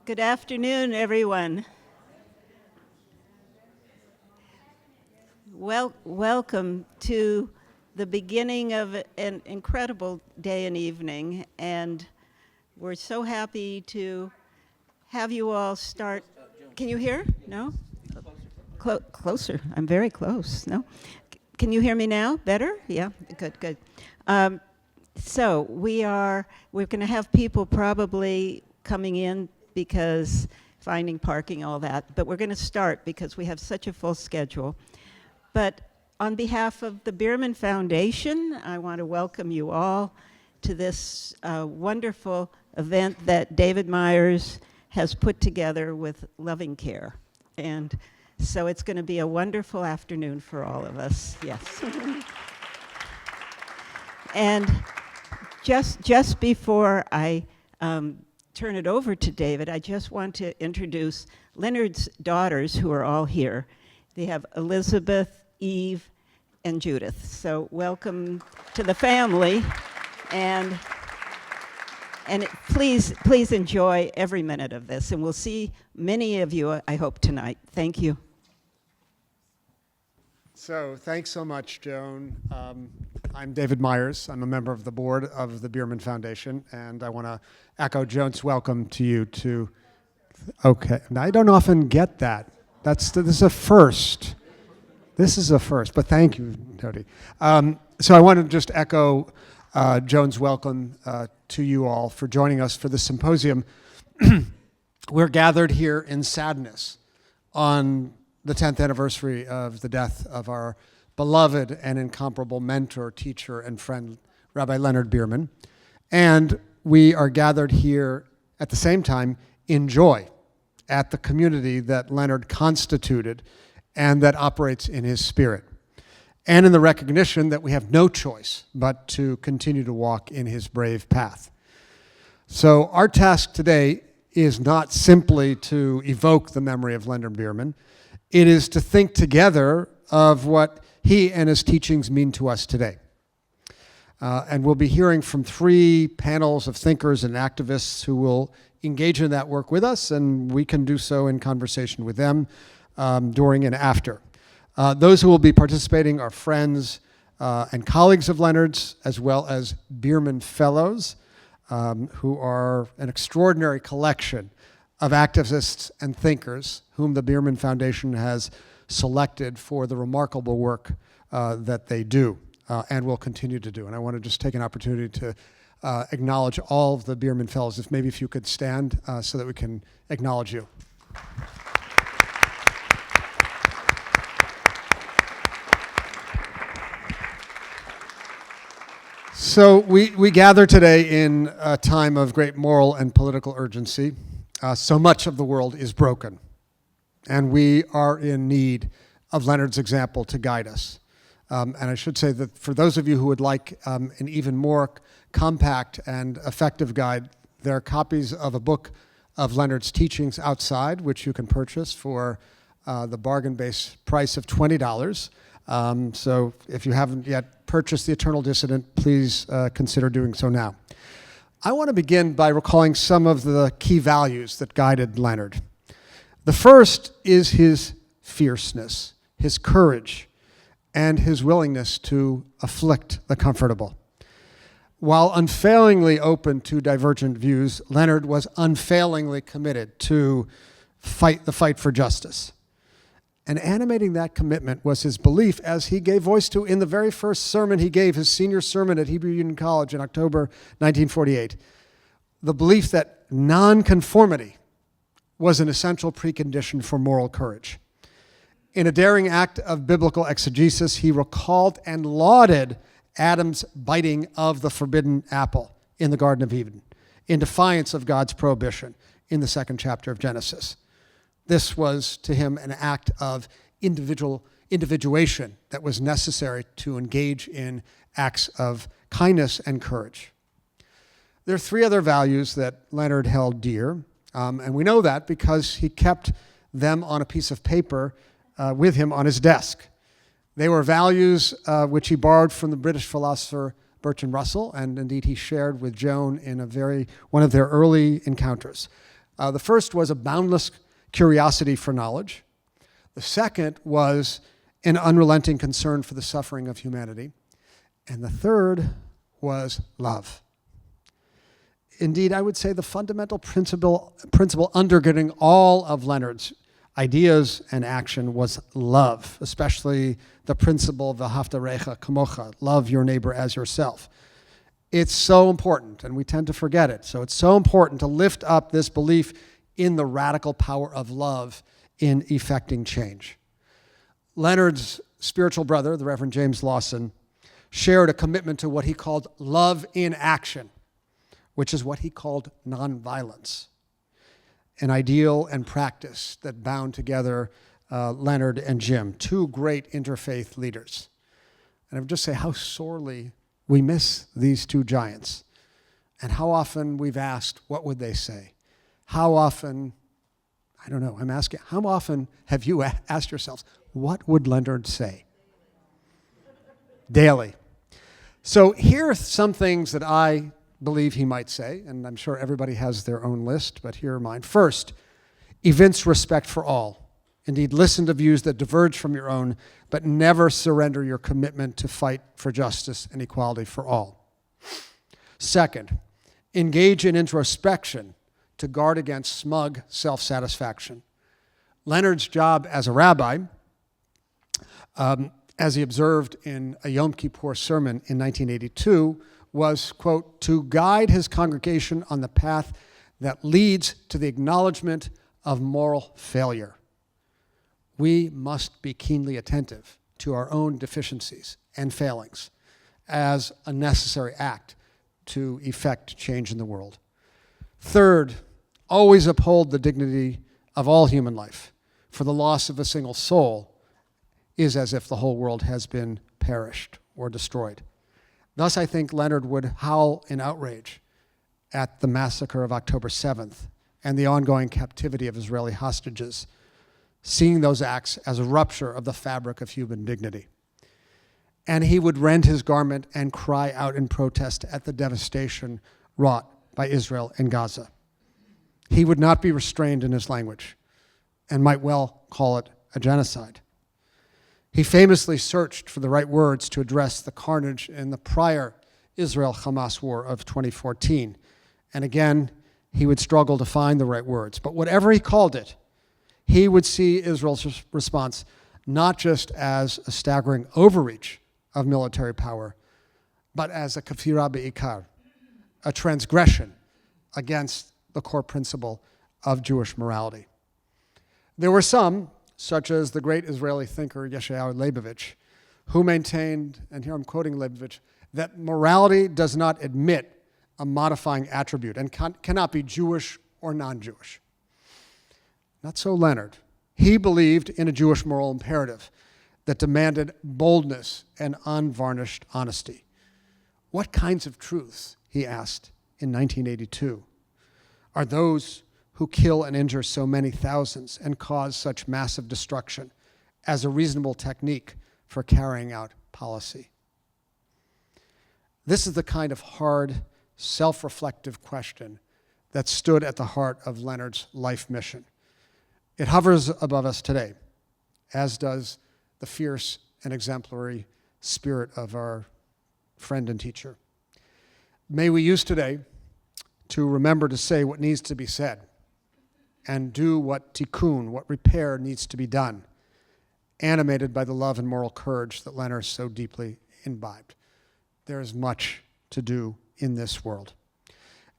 Good afternoon, everyone. Welcome to the beginning of an incredible day and evening, and we're so happy to have you all start. Can you hear? No? Closer. I'm very close. No? Can you hear me now? Better? Yeah? Good. So we're going to have people probably coming in because finding parking, all that. But we're going to start because we have such a full schedule. But on behalf of the Beerman Foundation, I want to welcome you all to this wonderful event that David Myers has put together with loving care. And so it's going to be a wonderful afternoon for all of us. Yes. And just before I turn it over to David, I just want to introduce Leonard's daughters who are all here. They have Elizabeth, Eve, and Judith. So welcome to the family, and please enjoy every minute of this, and we'll see many of you, I hope, tonight. Thank you. So thanks so much, Joan. I'm David Myers. I'm a member of the board of the Beerman Foundation, and I want to echo Joan's welcome to you to, okay, now I don't often get that. This is a first. This is a first, but thank you, Tony. So I want to just echo Joan's welcome to you all for joining us for the symposium. We're gathered here in sadness on the 10th anniversary of the death of our beloved and incomparable mentor, teacher, and friend, Rabbi Leonard Beerman. And we are gathered here at the same time in joy at the community that Leonard constituted and that operates in his spirit, and in the recognition that we have no choice but to continue to walk in his brave path. So our task today is not simply to evoke the memory of Leonard Beerman. It is to think together of what he and his teachings mean to us today. And we'll be hearing from 3 panels of thinkers and activists who will engage in that work with us, and we can do so in conversation with them during and after. Those who will be participating are friends and colleagues of Leonard's, as well as Beerman Fellows, who are an extraordinary collection of activists and thinkers whom the Beerman Foundation has selected for the remarkable work that they do and will continue to do. And I want to just take an opportunity to acknowledge all of the Beerman Fellows. If you could stand so that we can acknowledge you. So we gather today in a time of great moral and political urgency. So much of the world is broken, and we are in need of Leonard's example to guide us. And I should say that for those of you who would like an even more compact and effective guide, there are copies of a book of Leonard's teachings outside, which you can purchase for the bargain-based price of $20. So if you haven't yet purchased The Eternal Dissident, please consider doing so now. I want to begin by recalling some of the key values that guided Leonard. The first is his fierceness, his courage, and his willingness to afflict the comfortable. While unfailingly open to divergent views, Leonard was unfailingly committed to the fight for justice. And animating that commitment was his belief, as he gave voice to in the very first sermon he gave, his senior sermon at Hebrew Union College in October 1948, the belief that nonconformity was an essential precondition for moral courage. In a daring act of biblical exegesis, he recalled and lauded Adam's biting of the forbidden apple in the Garden of Eden, in defiance of God's prohibition in the 2nd chapter of Genesis. This was, to him, an act of individuation that was necessary to engage in acts of kindness and courage. There are 3 other values that Leonard held dear, and we know that because he kept them on a piece of paper with him on his desk. They were values which he borrowed from the British philosopher Bertrand Russell, and indeed he shared with Joan in one of their early encounters. The first was a boundless curiosity for knowledge. The second was an unrelenting concern for the suffering of humanity. And the third was love. Indeed, I would say the fundamental principle undergirding all of Leonard's ideas and action was love, especially the principle of v'ahavta kamocha, love your neighbor as yourself. It's so important, and we tend to forget it. So it's so important to lift up this belief in the radical power of love in effecting change. Leonard's spiritual brother, the Reverend James Lawson, shared a commitment to what he called love in action, which is what he called nonviolence, an ideal and practice that bound together Leonard and Jim, two great interfaith leaders. And I would just say how sorely we miss these two giants, and how often we've asked, what would they say? How often, I don't know, I'm asking, how often have you asked yourselves, what would Leonard say? Daily. So here are some things that I believe he might say, and I'm sure everybody has their own list, but here are mine. First, evince respect for all. Indeed, listen to views that diverge from your own, but never surrender your commitment to fight for justice and equality for all. Second, engage in introspection to guard against smug self-satisfaction. Leonard's job as a rabbi, as he observed in a Yom Kippur sermon in 1982, was, quote, to guide his congregation on the path that leads to the acknowledgement of moral failure. We must be keenly attentive to our own deficiencies and failings as a necessary act to effect change in the world. Third, always uphold the dignity of all human life, for the loss of a single soul is as if the whole world has been perished or destroyed. Thus, I think Leonard would howl in outrage at the massacre of October 7th and the ongoing captivity of Israeli hostages, seeing those acts as a rupture of the fabric of human dignity. And he would rend his garment and cry out in protest at the devastation wrought by Israel in Gaza. He would not be restrained in his language and might well call it a genocide. He famously searched for the right words to address the carnage in the prior Israel-Hamas war of 2014. And again, he would struggle to find the right words. But whatever he called it, he would see Israel's response not just as a staggering overreach of military power, but as a kafira be'ikar, a transgression against the core principle of Jewish morality. There were some, such as the great Israeli thinker Yeshayahu Leibovich, who maintained, and here I'm quoting Leibovich, that morality does not admit a modifying attribute and cannot be Jewish or non-Jewish. Not so Leonard. He believed in a Jewish moral imperative that demanded boldness and unvarnished honesty. What kinds of truths, he asked in 1982, are those who kill and injure so many thousands and cause such massive destruction as a reasonable technique for carrying out policy? This is the kind of hard, self-reflective question that stood at the heart of Leonard's life mission. It hovers above us today, as does the fierce and exemplary spirit of our friend and teacher. May we use today to remember to say what needs to be said and do what tikkun, what repair needs to be done, animated by the love and moral courage that Leonard so deeply imbibed. There is much to do in this world.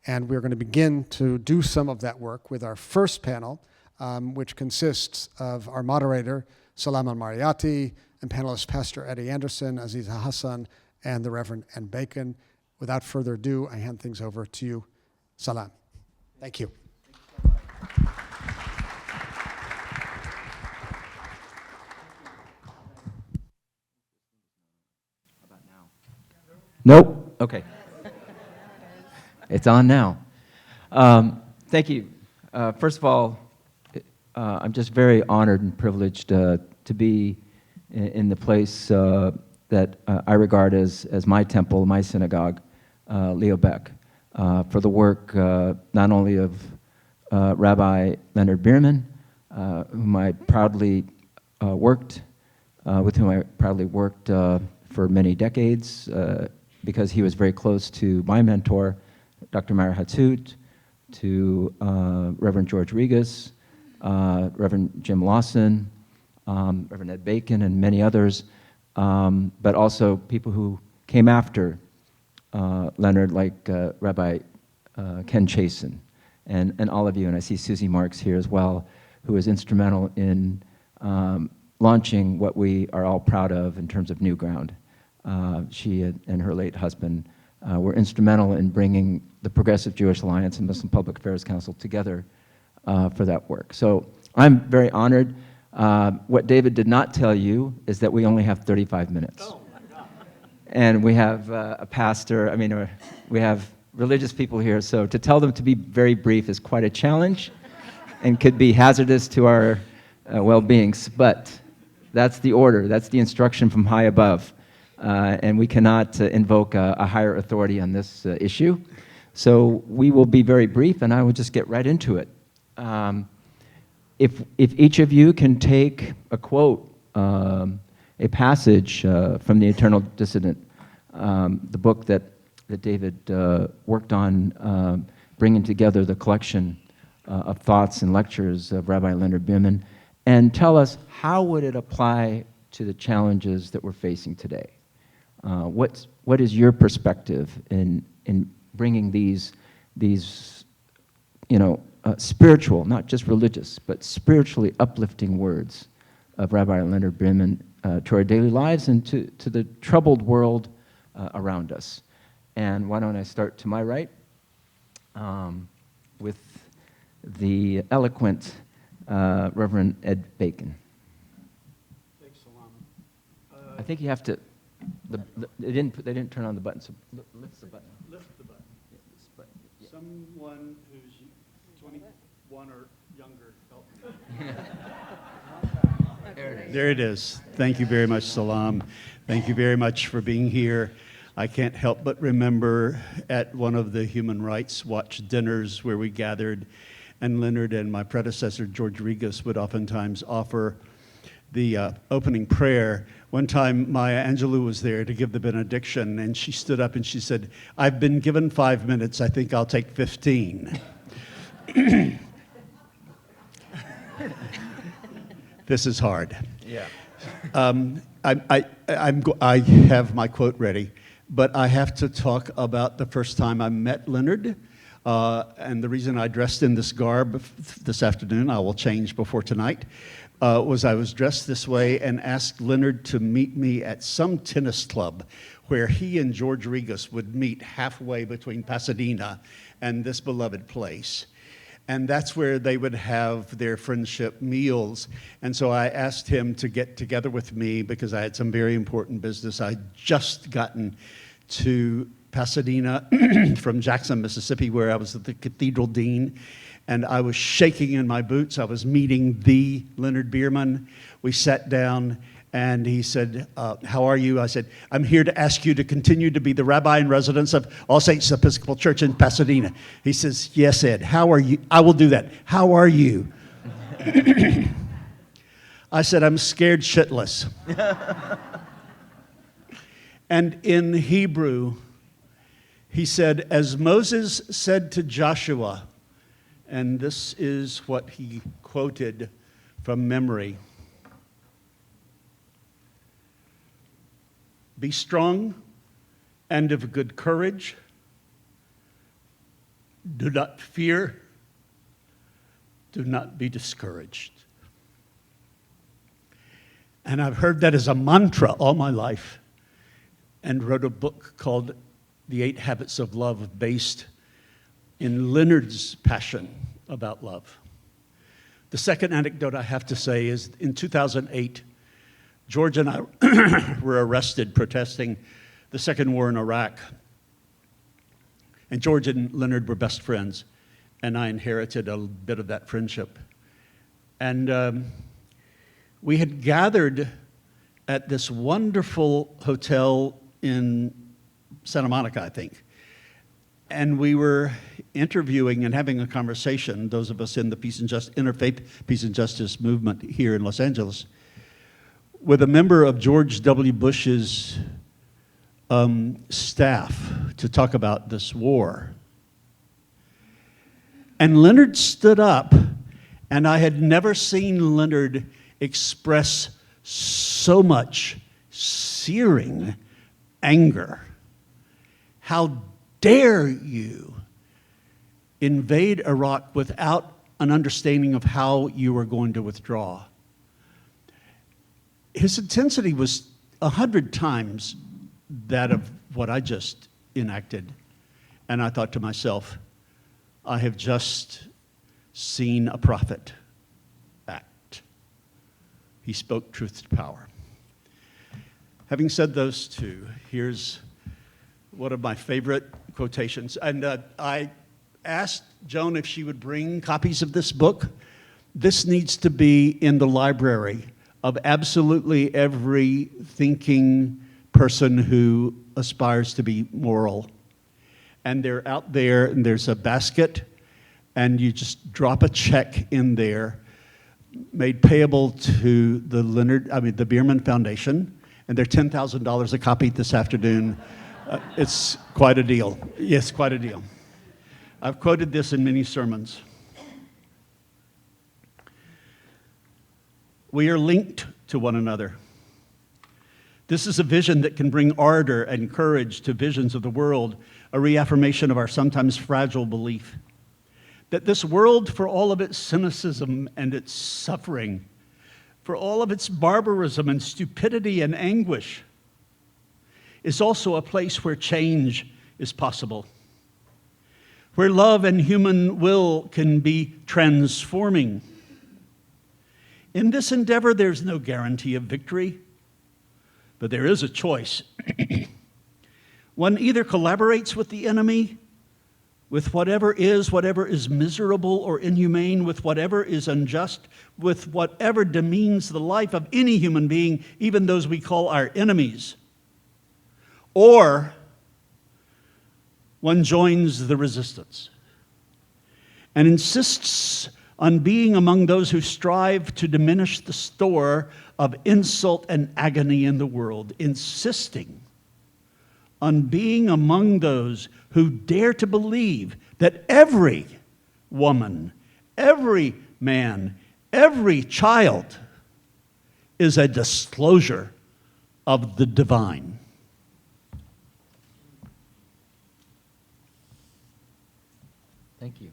And we're going to begin to do some of that work with our first panel, which consists of our moderator, SALAM AL-MARAYATI, and panelist Pastor Eddie Anderson, AZIZA HASAN, and the Reverend Ann Bacon. Without further ado, I hand things over to you. Salam. Thank you. Nope. Okay. It's on now. Thank you. First of all, I'm just very honored and privileged to be in the place that I regard as my temple, my synagogue, Leo Beck, for the work not only of Rabbi Leonard Beerman, whom I proudly worked, with whom I proudly worked for many decades, because he was very close to my mentor, Dr. Meir Hatzout, to Reverend George Regas, Reverend Jim Lawson, Reverend Ed Bacon, and many others, but also people who came after Leonard, like Rabbi Ken CHASEN, and all of you, and I see Susie Marks here as well, who was instrumental in launching what we are all proud of in terms of new ground. She and her late husband were instrumental in bringing the Progressive Jewish Alliance and Muslim Public Affairs Council together for that work. So I'm very honored. What David did not tell you is that we only have 35 minutes. Oh my God. And we have a pastor, we have religious people here, so to tell them to be very brief is quite a challenge and could be hazardous to our well-beings, but that's the order, that's the instruction from high above, and we cannot invoke a higher authority on this issue. So we will be very brief, and I will just get right into it. If each of you can take a quote, a passage from the Eternal Dissident, the book that David worked on, bringing together the collection of thoughts and lectures of Rabbi Leonard Beerman, and tell us how would it apply to the challenges that we're facing today. What is your perspective in bringing these spiritual, not just religious, but spiritually uplifting words of Rabbi Leonard Beerman to our daily lives and to the troubled world around us? And why don't I start to my right with the eloquent Reverend Ed Bacon. Thanks, Salam. I think you have to. They didn't turn on the button. So lift the button. Lift the button. Yeah, this button. Yeah. Someone who's 21 or younger, help me. There it is. Thank you very much, Salam. Thank you very much for being here. I can't help but remember at one of the Human Rights Watch dinners where we gathered, and Leonard and my predecessor, George Regas, would oftentimes offer the opening prayer. One time, Maya Angelou was there to give the benediction, and she stood up and she said, "I've been given 5 minutes, I think I'll take 15. This is hard. Yeah. I have my quote ready, but I have to talk about the first time I met Leonard. And the reason I dressed in this garb this afternoon, I will change before tonight, was I was dressed this way and asked Leonard to meet me at some tennis club where he and George Regas would meet halfway between Pasadena and this beloved place. And that's where they would have their friendship meals. And so I asked him to get together with me because I had some very important business. I'd just gotten to Pasadena from Jackson, Mississippi, where I was the cathedral dean, and I was shaking in my boots. I was meeting the Leonard Beerman. We sat down, and he said, "How are you?" I said, "I'm here to ask you to continue to be the rabbi in residence of All Saints Episcopal Church in Pasadena." He says, "Yes, Ed. How are you?" "I will do that. How are you?" I said, "I'm scared shitless." And in Hebrew, he said, as Moses said to Joshua, and this is what he quoted from memory, "Be strong and of good courage. Do not fear. Do not be discouraged." And I've heard that as a mantra all my life, and wrote a book called The 8 Habits of Love, based in Leonard's passion about love. The second anecdote I have to say is in 2008, George and I were arrested protesting the second war in Iraq. And George and Leonard were best friends, and I inherited a bit of that friendship. And we had gathered at this wonderful hotel in Santa Monica, I think. And we were interviewing and having a conversation, those of us in the Interfaith Peace and Justice movement here in Los Angeles, with a member of George W. Bush's staff to talk about this war. And Leonard stood up, and I had never seen Leonard express so much searing anger. How dare you invade Iraq without an understanding of how you are going to withdraw? His intensity was 100 times that of what I just enacted. And I thought to myself, I have just seen a prophet act. He spoke truth to power. Having said those two, here's one of my favorite quotations. And I asked Joan if she would bring copies of this book. This needs to be in the library of absolutely every thinking person who aspires to be moral. And they're out there, and there's a basket, and you just drop a check in there, made payable to the Beerman Foundation, and they're $10,000 a copy this afternoon. It's quite a deal. Yes, quite a deal. I've quoted this in many sermons. We are linked to one another. This is a vision that can bring ardor and courage to visions of the world, a reaffirmation of our sometimes fragile belief that this world, for all of its cynicism and its suffering, for all of its barbarism and stupidity and anguish, is also a place where change is possible, where love and human will can be transforming. In this endeavor, there's no guarantee of victory, but there is a choice. One either collaborates with the enemy, with whatever is miserable or inhumane, with whatever is unjust, with whatever demeans the life of any human being, even those we call our enemies. Or one joins the resistance and insists on being among those who strive to diminish the store of insult and agony in the world, insisting on being among those who dare to believe that every woman, every man, every child is a disclosure of the divine. Thank you.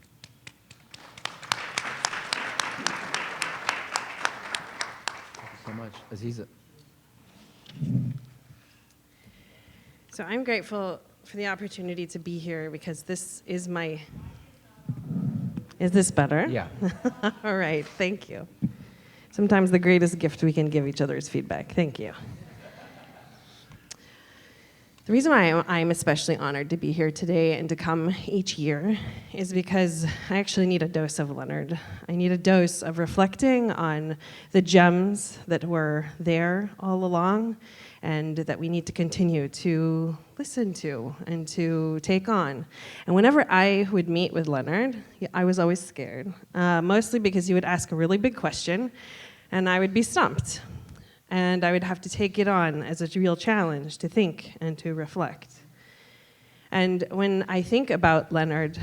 Thank you so much. Aziza. So I'm grateful for the opportunity to be here because this is my, is this better? Yeah. All right, thank you. Sometimes the greatest gift we can give each other is feedback. Thank you. The reason why I'm especially honored to be here today and to come each year is because I actually need a dose of Leonard. I need a dose of reflecting on the gems that were there all along and that we need to continue to listen to and to take on. And whenever I would meet with Leonard, I was always scared, mostly because he would ask a really big question and I would be stumped. And I would have to take it on as a real challenge to think and to reflect. And when I think about Leonard,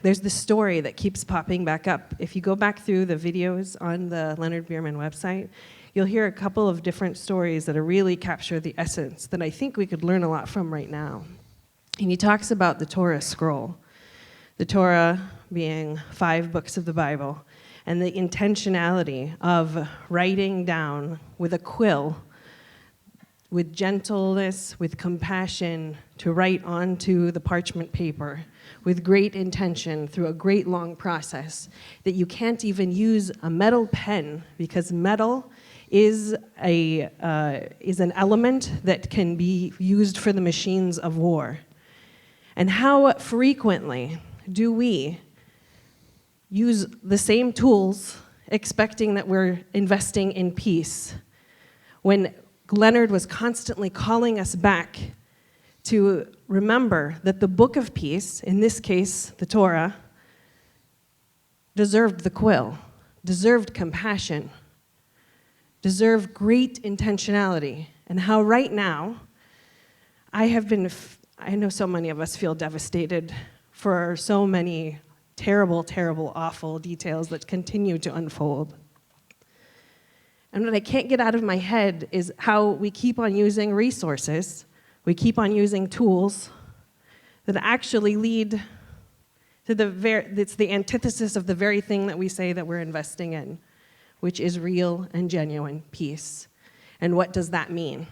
there's this story that keeps popping back up. If you go back through the videos on the Leonard Beerman website, you'll hear a couple of different stories that really capture the essence that I think we could learn a lot from right now. And he talks about the Torah scroll, the Torah being 5 books of the Bible, and the intentionality of writing down with a quill, with gentleness, with compassion, to write onto the parchment paper, with great intention through a great long process, that you can't even use a metal pen because metal is an element that can be used for the machines of war. And how frequently do we use the same tools expecting that we're investing in peace when Leonard was constantly calling us back to remember that the book of peace, in this case, the Torah, deserved the quill, deserved compassion, deserved great intentionality, and how right now, I know so many of us feel devastated for so many terrible, terrible, awful details that continue to unfold. And what I can't get out of my head is how we keep on using resources, we keep on using tools that actually lead to it's the antithesis of the very thing that we say that we're investing in, which is real and genuine peace. And what does that mean?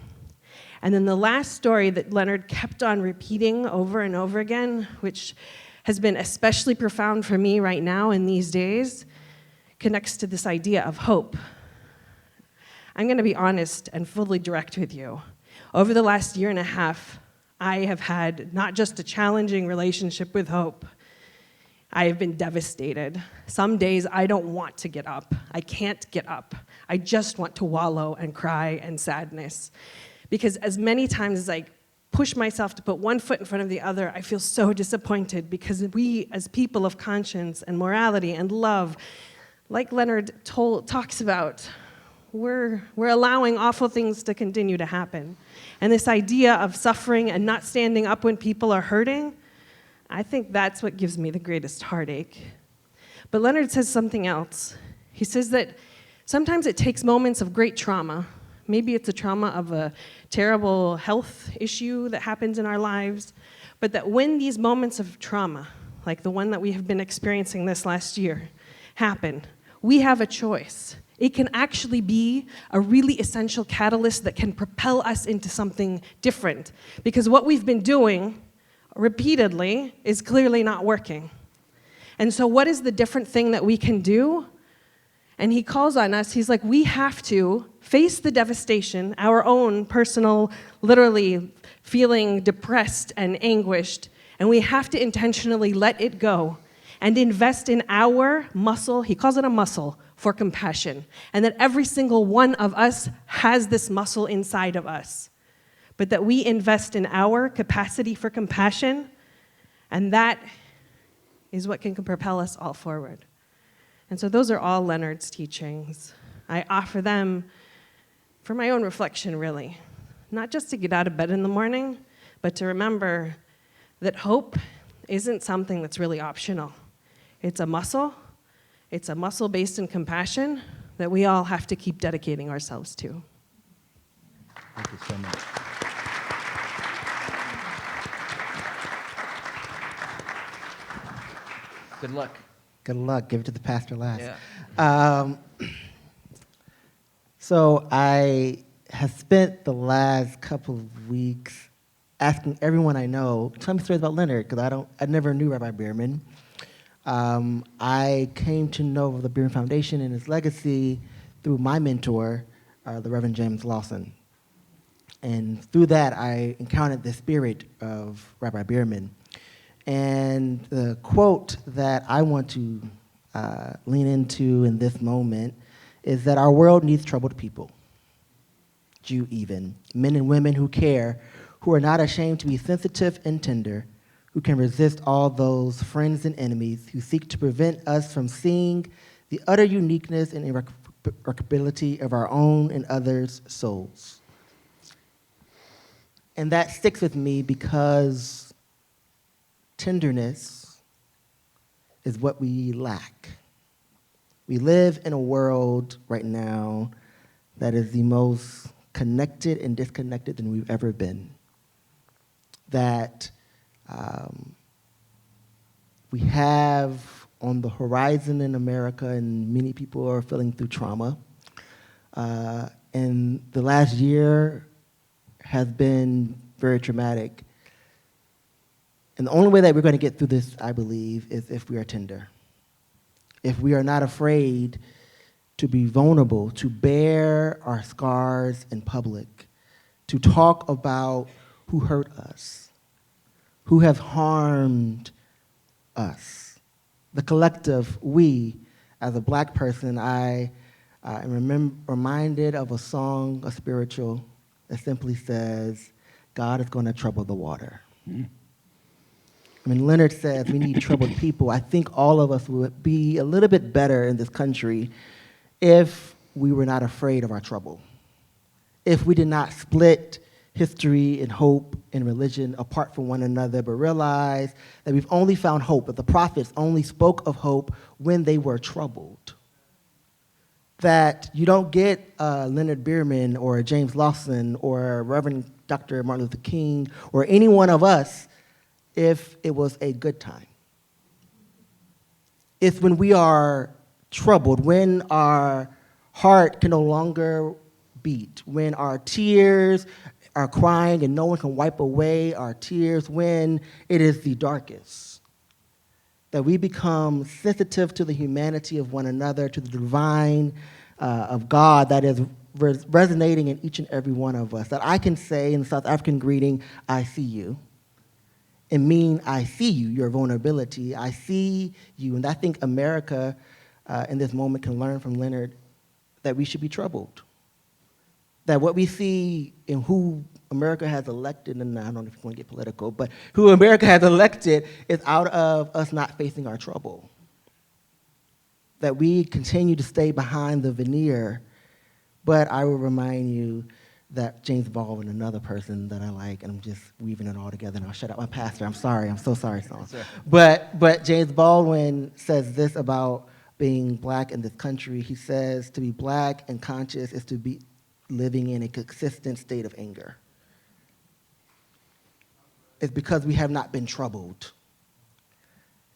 And then the last story that Leonard kept on repeating over and over again, which has been especially profound for me right now in these days, connects to this idea of hope. I'm going to be honest and fully direct with you. Over the last year and a half, I have had not just a challenging relationship with hope, I have been devastated. Some days I don't want to get up. I can't get up. I just want to wallow and cry and sadness. Because as many times as I push myself to put one foot in front of the other, I feel so disappointed because we, as people of conscience and morality and love, like Leonard talks about, we're allowing awful things to continue to happen. And this idea of suffering and not standing up when people are hurting, I think that's what gives me the greatest heartache. But Leonard says something else. He says that sometimes it takes moments of great trauma. Maybe it's a trauma of a terrible health issue that happens in our lives, but that when these moments of trauma, like the one that we have been experiencing this last year, happen, we have a choice. It can actually be a really essential catalyst that can propel us into something different, because what we've been doing repeatedly is clearly not working. And so what is the different thing that we can do? And he calls on us, he's like, we have to face the devastation, our own personal, literally feeling depressed and anguished, and we have to intentionally let it go and invest in our muscle, he calls it a muscle, for compassion. And that every single one of us has this muscle inside of us. But that we invest in our capacity for compassion, and that is what can propel us all forward. And so those are all Leonard's teachings. I offer them for my own reflection, really. Not just to get out of bed in the morning, but to remember that hope isn't something that's really optional. It's a muscle. It's a muscle based in compassion that we all have to keep dedicating ourselves to. Thank you so much. Good luck. Good luck. Give it to the pastor last. Yeah. So I have spent the last couple of weeks asking everyone I know, tell me stories about Leonard, because I never knew Rabbi Beerman. I came to know the Beerman Foundation and his legacy through my mentor, the Reverend James Lawson. And through that, I encountered the spirit of Rabbi Beerman. And the quote that I want to lean into in this moment is that our world needs troubled people, Jew even, men and women who care, who are not ashamed to be sensitive and tender, who can resist all those friends and enemies who seek to prevent us from seeing the utter uniqueness and irreparability of our own and others' souls. And that sticks with me because tenderness is what we lack. We live in a world right now that is the most connected and disconnected than we've ever been. That we have on the horizon in America, and many people are feeling through trauma. And the last year has been very traumatic. And the only way that we're going to get through this, I believe, is if we are tender. If we are not afraid to be vulnerable, to bear our scars in public, to talk about who hurt us, who have harmed us. The collective, we, as a Black person, I am reminded of a song, a spiritual, that simply says, God is going to trouble the water. When Leonard says we need troubled people, I think all of us would be a little bit better in this country if we were not afraid of our trouble. If we did not split history and hope and religion apart from one another, but realize that we've only found hope, that the prophets only spoke of hope when they were troubled. That you don't get Leonard Beerman or James Lawson or Reverend Dr. Martin Luther King or any one of us if it was a good time. It's when we are troubled, when our heart can no longer beat, when our tears are crying and no one can wipe away our tears, when it is the darkest, that we become sensitive to the humanity of one another, to the divine of God that is resonating in each and every one of us. That I can say in the South African greeting, I see you. It means I see you, your vulnerability. I see you. And I think America in this moment can learn from Leonard that we should be troubled. That what we see in who America has elected, and I don't know if you want to get political, but who America has elected is out of us not facing our trouble. That we continue to stay behind the veneer, but I will remind you that James Baldwin, another person that I like, and I'm just weaving it all together, and I'll shut up my pastor. I'm sorry, I'm so sorry, son. But James Baldwin says this about being black in this country. He says to be black and conscious is to be living in a consistent state of anger. It's because we have not been troubled.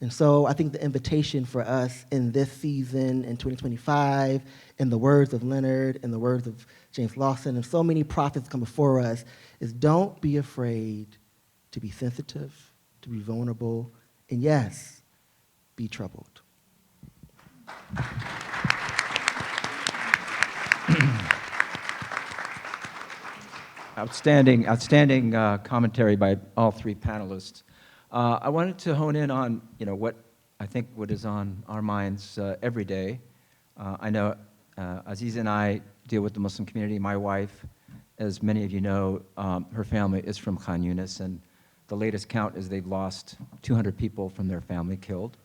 And so I think the invitation for us in this season, in 2025, in the words of Leonard, in the words of James Lawson, and so many prophets come before us, is don't be afraid to be sensitive, to be vulnerable, and yes, be troubled. Outstanding commentary by all three panelists. I wanted to hone in on, what I think what is on our minds every day. I know AZIZA and I deal with the Muslim community. My wife, as many of you know, her family is from Khan Yunis, and the latest count is they've lost 200 people from their family killed.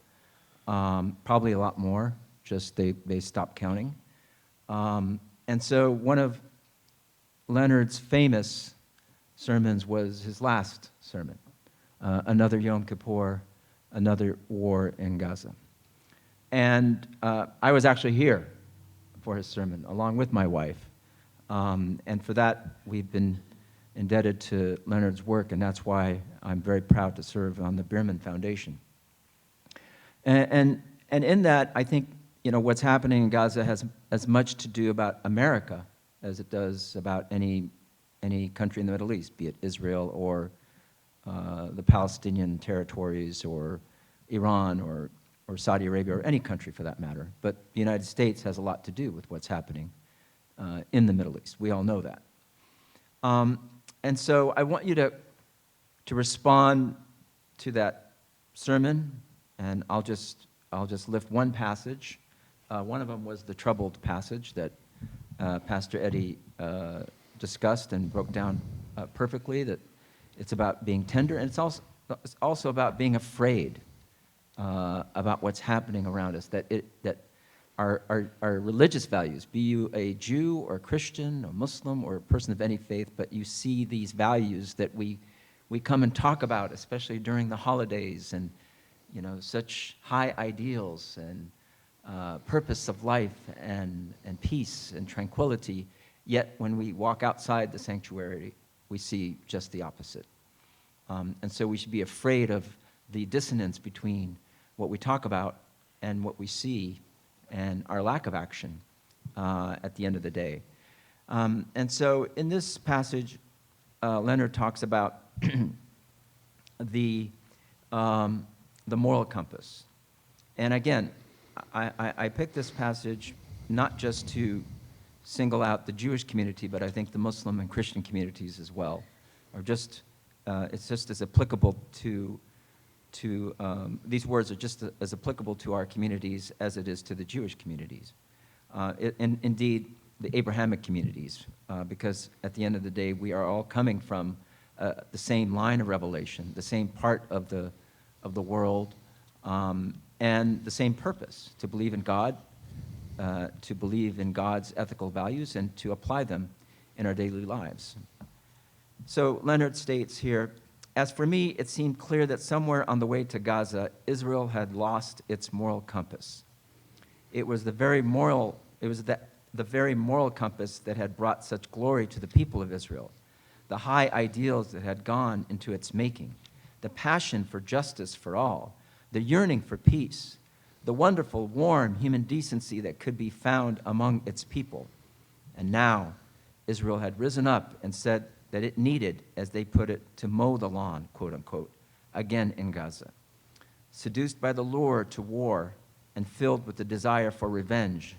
Probably a lot more, just they stopped counting. And so one of Leonard's famous sermons was his last sermon. Another Yom Kippur, another war in Gaza. And I was actually here for his sermon, along with my wife. And for that, we've been indebted to Leonard's work, and that's why I'm very proud to serve on the Beerman Foundation. And in that, I think, what's happening in Gaza has as much to do about America as it does about any country in the Middle East, be it Israel or the Palestinian territories or Iran or Saudi Arabia or any country for that matter. But the United States has a lot to do with what's happening in the Middle East. We all know that. And so I want you to respond to that sermon, and I'll just lift one passage. One of them was the troubled passage that Pastor Eddie discussed and broke down perfectly, that it's about being tender, and it's also about being afraid about what's happening around us, that our religious values, be you a Jew or a Christian or Muslim or a person of any faith, but you see these values that we come and talk about, especially during the holidays, and such high ideals and purpose of life and peace and tranquility, yet when we walk outside the sanctuary, we see just the opposite. And so we should be afraid of the dissonance between what we talk about and what we see and our lack of action at the end of the day. And so in this passage, Leonard talks about the moral compass. And again, I picked this passage not just to single out the Jewish community, but I think the Muslim and Christian communities as well. It's just as applicable to these words are just as applicable to our communities as it is to the Jewish communities. And indeed, the Abrahamic communities, because at the end of the day, we are all coming from the same line of revelation, the same part of the world, and the same purpose, to believe in God, to believe in God's ethical values, and to apply them in our daily lives. So Leonard states here, as for me, it seemed clear that somewhere on the way to Gaza, Israel had lost its moral compass. It was the very moral compass that had brought such glory to the people of Israel, the high ideals that had gone into its making, the passion for justice for all, the yearning for peace, the wonderful, warm human decency that could be found among its people. And now, Israel had risen up and said that it needed, as they put it, to mow the lawn, quote unquote, again in Gaza. Seduced by the lure to war and filled with the desire for revenge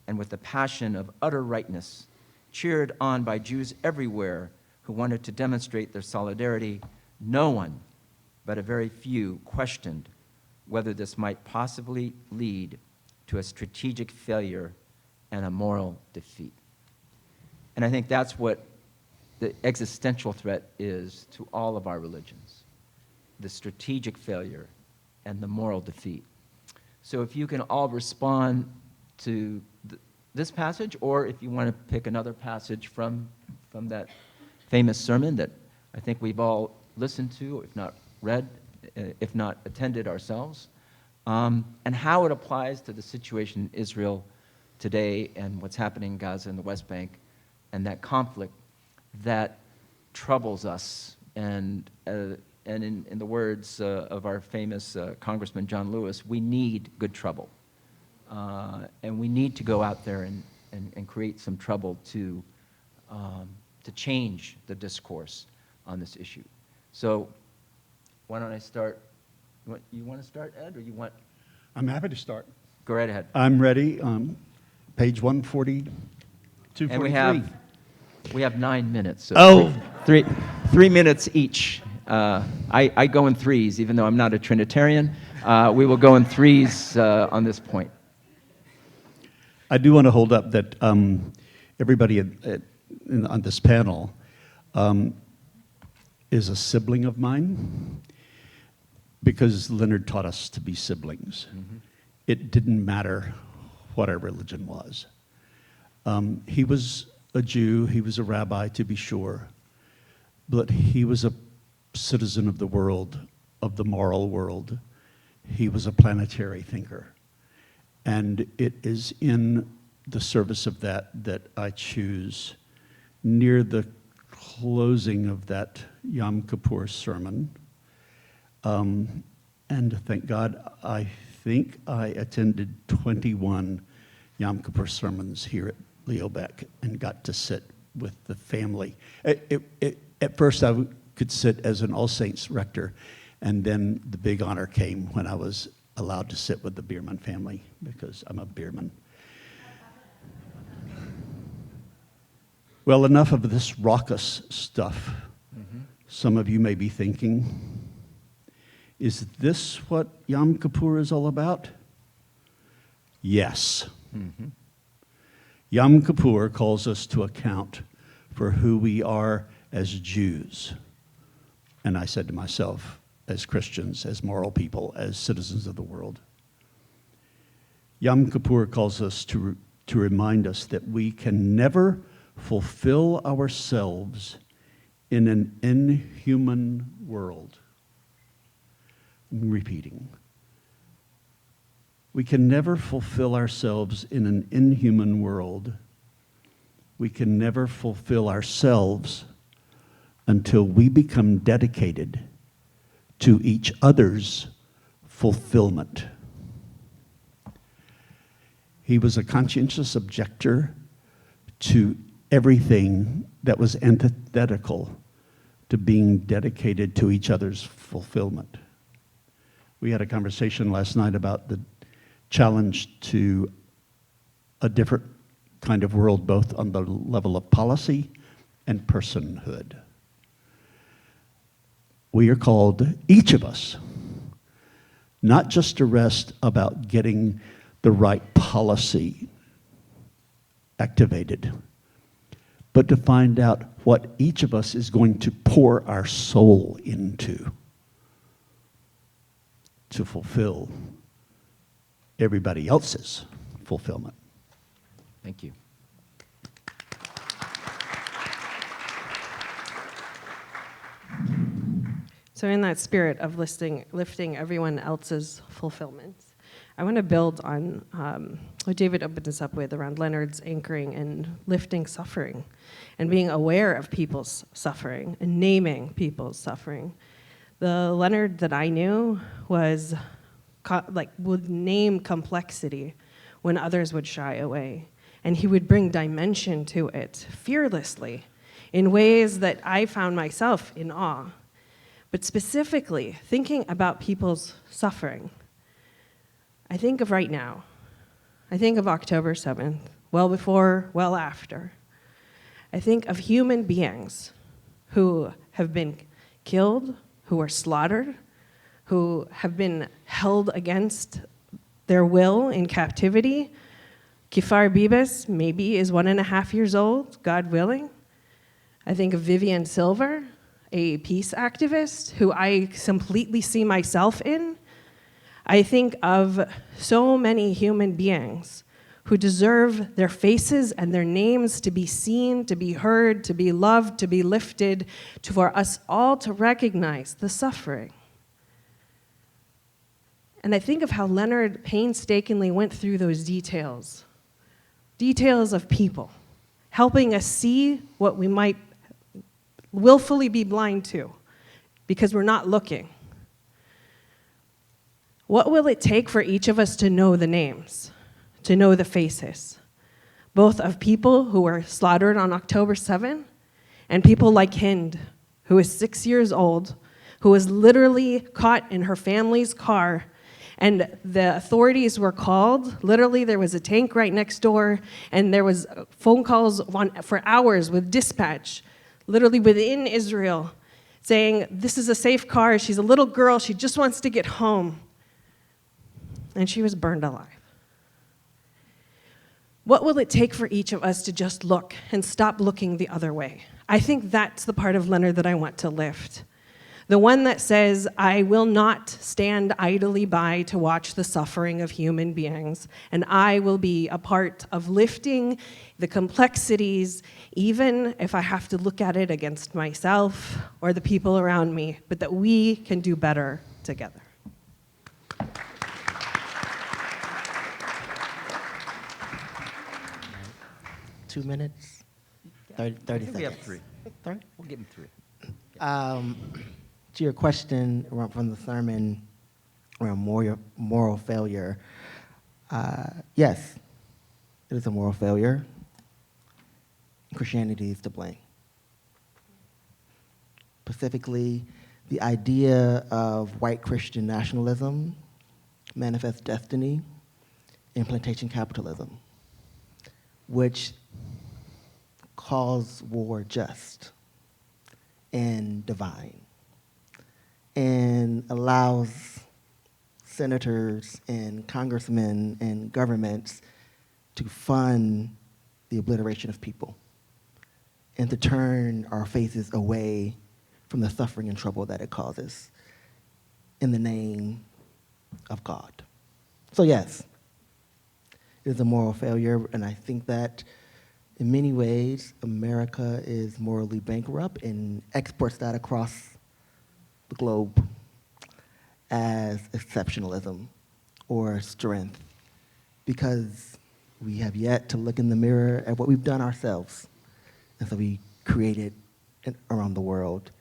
and with the passion of utter rightness, cheered on by Jews everywhere who wanted to demonstrate their solidarity, no one but a very few questioned whether this might possibly lead to a strategic failure and a moral defeat. And I think that's what the existential threat is to all of our religions, the strategic failure and the moral defeat. So if you can all respond to this passage, or if you want to pick another passage from that famous sermon that I think we've all listened to, if not read, if not attended ourselves, and how it applies to the situation in Israel today and what's happening in Gaza and the West Bank, and that conflict that troubles us. And in the words of our famous Congressman John Lewis, we need good trouble. And we need to go out there and create some trouble to change the discourse on this issue. So why don't I start? You want to start, Ed, or you want? I'm happy to start. Go right ahead. I'm ready. Page 140, And 243. we have 9 minutes. So Oh. three minutes each. I go in threes, even though I'm not a Trinitarian. We will go in threes on this point. I do want to hold up that everybody on this panel is a sibling of mine, because Leonard taught us to be siblings. Mm-hmm. It didn't matter what our religion was. He was a Jew, he was a rabbi, to be sure, but he was a citizen of the world, of the moral world. He was a planetary thinker. And it is in the service of that I choose, near the closing of that Yom Kippur sermon. And thank God, I think I attended 21 Yom Kippur sermons here at Leo Beck and got to sit with the family. At first, I could sit as an All Saints rector, and then the big honor came when I was allowed to sit with the Beerman family, because I'm a Beerman. Well, enough of this raucous stuff. Mm-hmm. Some of you may be thinking, is this what Yom Kippur is all about? Yes. Mm-hmm. Yom Kippur calls us to account for who we are as Jews. And I said to myself, as Christians, as moral people, as citizens of the world. Yom Kippur calls us to remind us that we can never fulfill ourselves in an inhuman world. I'm repeating. We can never fulfill ourselves in an inhuman world. We can never fulfill ourselves until we become dedicated to each other's fulfillment. He was a conscientious objector to everything that was antithetical to being dedicated to each other's fulfillment. We had a conversation last night about the challenge to a different kind of world, both on the level of policy and personhood. We are called, each of us, not just to rest about getting the right policy activated, but to find out what each of us is going to pour our soul into to fulfill everybody else's fulfillment. Thank you. So in that spirit of lifting everyone else's fulfillment, I want to build on what David opened us up with around Leonard's anchoring and lifting suffering and being aware of people's suffering and naming people's suffering. The Leonard that I knew was would name complexity when others would shy away, and he would bring dimension to it fearlessly in ways that I found myself in awe. But specifically, thinking about people's suffering, I think of right now. I think of October 7th, well before, well after. I think of human beings who have been killed, who are slaughtered, who have been held against their will in captivity. Kifar Bibas maybe is 1.5 years old, God willing. I think of Vivian Silver, a peace activist who I completely see myself in. I think of so many human beings who deserve their faces and their names to be seen, to be heard, to be loved, to be lifted, for us all to recognize the suffering. And I think of how Leonard painstakingly went through those details of people, helping us see what we might willfully be blind to because we're not looking. What will it take for each of us to know the names, to know the faces, both of people who were slaughtered on October 7 and people like Hind, who is 6 years old, who was literally caught in her family's car, and the authorities were called. Literally, there was a tank right next door, and there was phone calls for hours with dispatch, literally within Israel, saying, this is a safe car, she's a little girl, she just wants to get home. And she was burned alive. What will it take for each of us to just look and stop looking the other way? I think that's the part of Leonard that I want to lift. The one that says, I will not stand idly by to watch the suffering of human beings, and I will be a part of lifting the complexities, even if I have to look at it against myself or the people around me, but that we can do better together. Two minutes, 30 seconds. We have 3. 30? We'll give him 3. To your question from the sermon around moral failure, yes, it is a moral failure. Christianity is to blame. Specifically, the idea of white Christian nationalism, manifest destiny, and plantation capitalism, which calls war just and divine, and allows senators and congressmen and governments to fund the obliteration of people and to turn our faces away from the suffering and trouble that it causes in the name of God. So yes, it is a moral failure, and I think that in many ways, America is morally bankrupt and exports that across the globe as exceptionalism or strength, because we have yet to look in the mirror at what we've done ourselves. And so we create it around the world.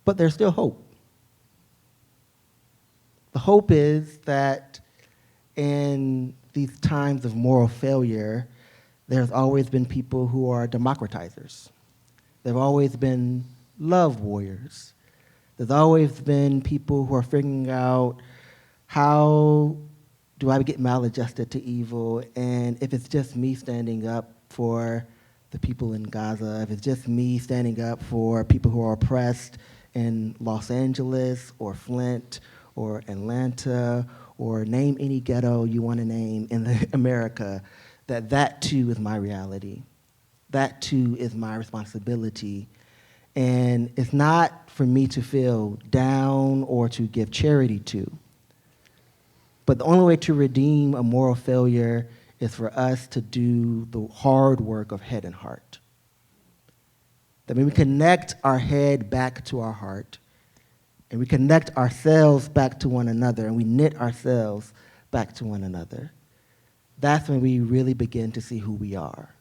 But there's still hope. The hope is that in these times of moral failure, there's always been people who are democratizers. There have always been love warriors. There's always been people who are figuring out, how do I get maladjusted to evil? And if it's just me standing up for the people in Gaza, if it's just me standing up for people who are oppressed in Los Angeles or Flint or Atlanta, or name any ghetto you want to name in America, that too is my reality. That too is my responsibility. And it's not for me to feel down or to give charity to. But the only way to redeem a moral failure is for us to do the hard work of head and heart. That when we connect our head back to our heart, and we connect ourselves back to one another, and we knit ourselves back to one another, that's when we really begin to see who we are.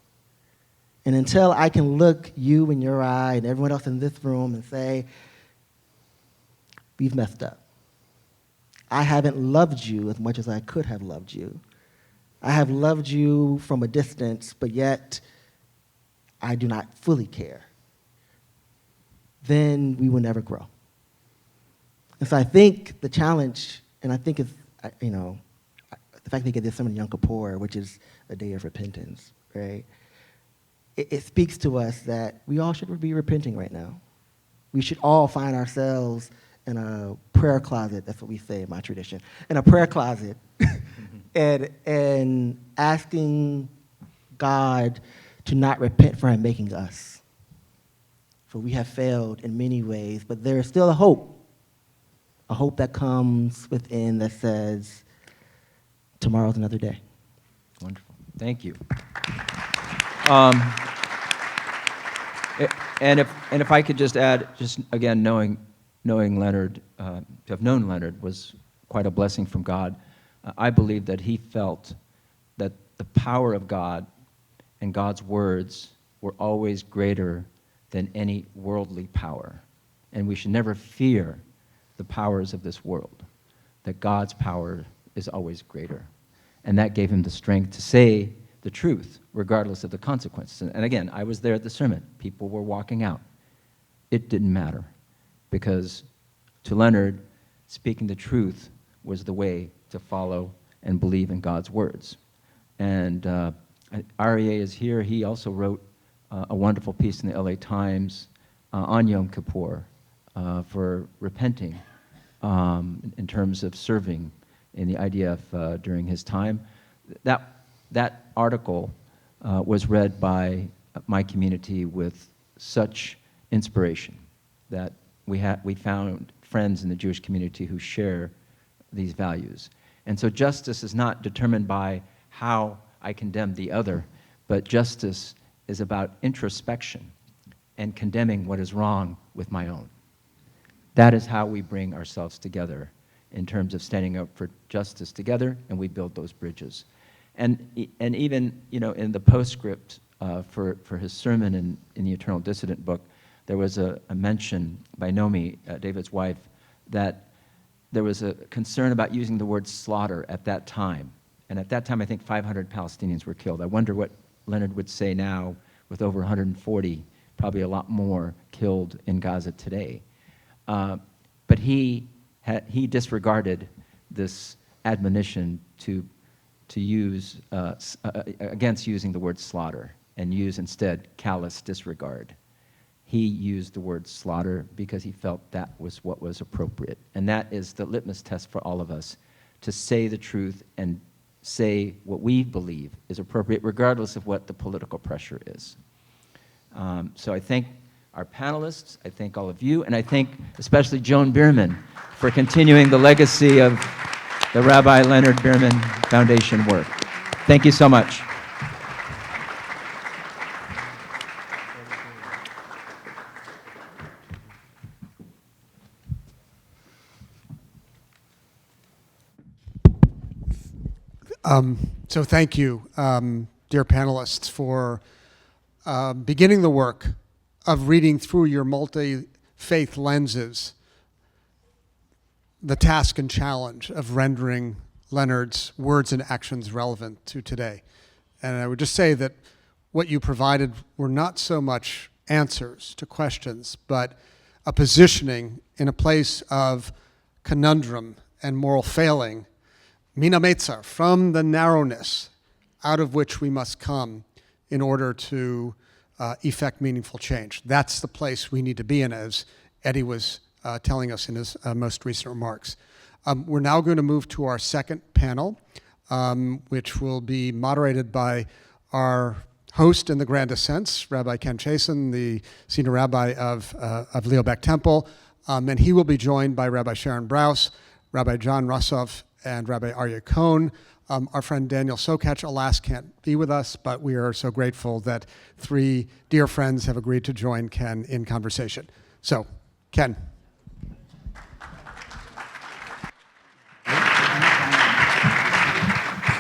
And until I can look you in your eye and everyone else in this room and say, we've messed up. I haven't loved you as much as I could have loved you. I have loved you from a distance, but yet I do not fully care. Then we will never grow. And so I think the challenge, and I think it's, the fact that we get this Yom Kippur, which is a day of repentance, right? It speaks to us that we all should be repenting right now. We should all find ourselves in a prayer closet, that's what we say in my tradition, in a prayer closet, and asking God to not repent for him making us. For we have failed in many ways, but there is still a hope that comes within that says, tomorrow's another day. Wonderful. Thank you. And if I could just add, just again, knowing Leonard, to have known Leonard was quite a blessing from God. I believe that he felt that the power of God and God's words were always greater than any worldly power. And we should never fear the powers of this world, that God's power is always greater. And that gave him the strength to say the truth, regardless of the consequences. And again, I was there at the sermon. People were walking out. It didn't matter, because to Leonard, speaking the truth was the way to follow and believe in God's words. And ARYEH is here. He also wrote a wonderful piece in the LA Times on Yom Kippur for repenting in terms of serving in the IDF during his time. That article was read by my community with such inspiration that we found friends in the Jewish community who share these values. And so justice is not determined by how I condemn the other, but justice is about introspection and condemning what is wrong with my own. That is how we bring ourselves together in terms of standing up for justice together, and we build those bridges. And even, in the postscript for his sermon in the Eternal Dissident book, there was a mention by Nomi, David's wife, that there was a concern about using the word slaughter at that time. And at that time, I think 500 Palestinians were killed. I wonder what Leonard would say now with over 140, probably a lot more killed in Gaza today. But he disregarded this admonition to use, against using the word slaughter, and use instead callous disregard. He used the word slaughter because he felt that was what was appropriate. And that is the litmus test for all of us, to say the truth and say what we believe is appropriate, regardless of what the political pressure is. So I thank our panelists, I thank all of you, and I thank especially Joan Beerman for continuing the legacy of the Rabbi Leonard Beerman Foundation work. Thank you so much. So thank you, dear panelists, for beginning the work of reading through your multi-faith lenses the task and challenge of rendering Leonard's words and actions relevant to today. And I would just say that what you provided were not so much answers to questions, but a positioning in a place of conundrum and moral failing, mina metzar, from the narrowness out of which we must come in order to effect meaningful change. That's the place we need to be in, as Eddie was telling us in his most recent remarks. We're now going to move to our second panel, which will be moderated by our host in the grandest sense, Rabbi Ken CHASEN, the senior rabbi of Leobeck Temple, and he will be joined by Rabbi Sharon BROUS, Rabbi John Russoff, and Rabbi ARYEH Cohen. Our friend Daniel SOKATCH, alas, can't be with us, but we are so grateful that 3 dear friends have agreed to join Ken in conversation. So, Ken.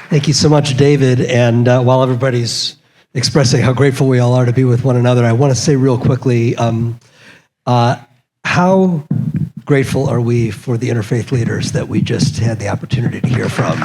Thank you so much, David. And while everybody's expressing how grateful we all are to be with one another, I want to say real quickly, how grateful are we for the interfaith leaders that we just had the opportunity to hear from?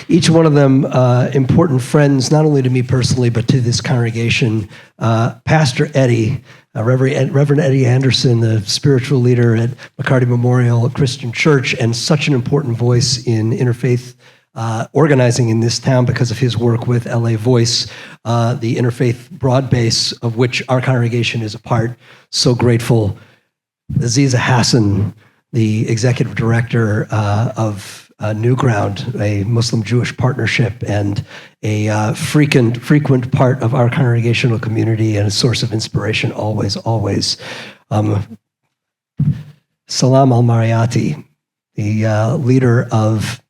Each one of them important friends, not only to me personally, but to this congregation. Pastor Eddie, Reverend Eddie Anderson, the spiritual leader at McCarty Memorial Christian Church, and such an important voice in interfaith organizing in this town because of his work with LA Voice, the interfaith broad base of which our congregation is a part. So grateful. AZIZA HASAN, the executive director of New Ground, a Muslim-Jewish partnership, and a frequent part of our congregational community and a source of inspiration always. Salam al-MARAYATI, the leader of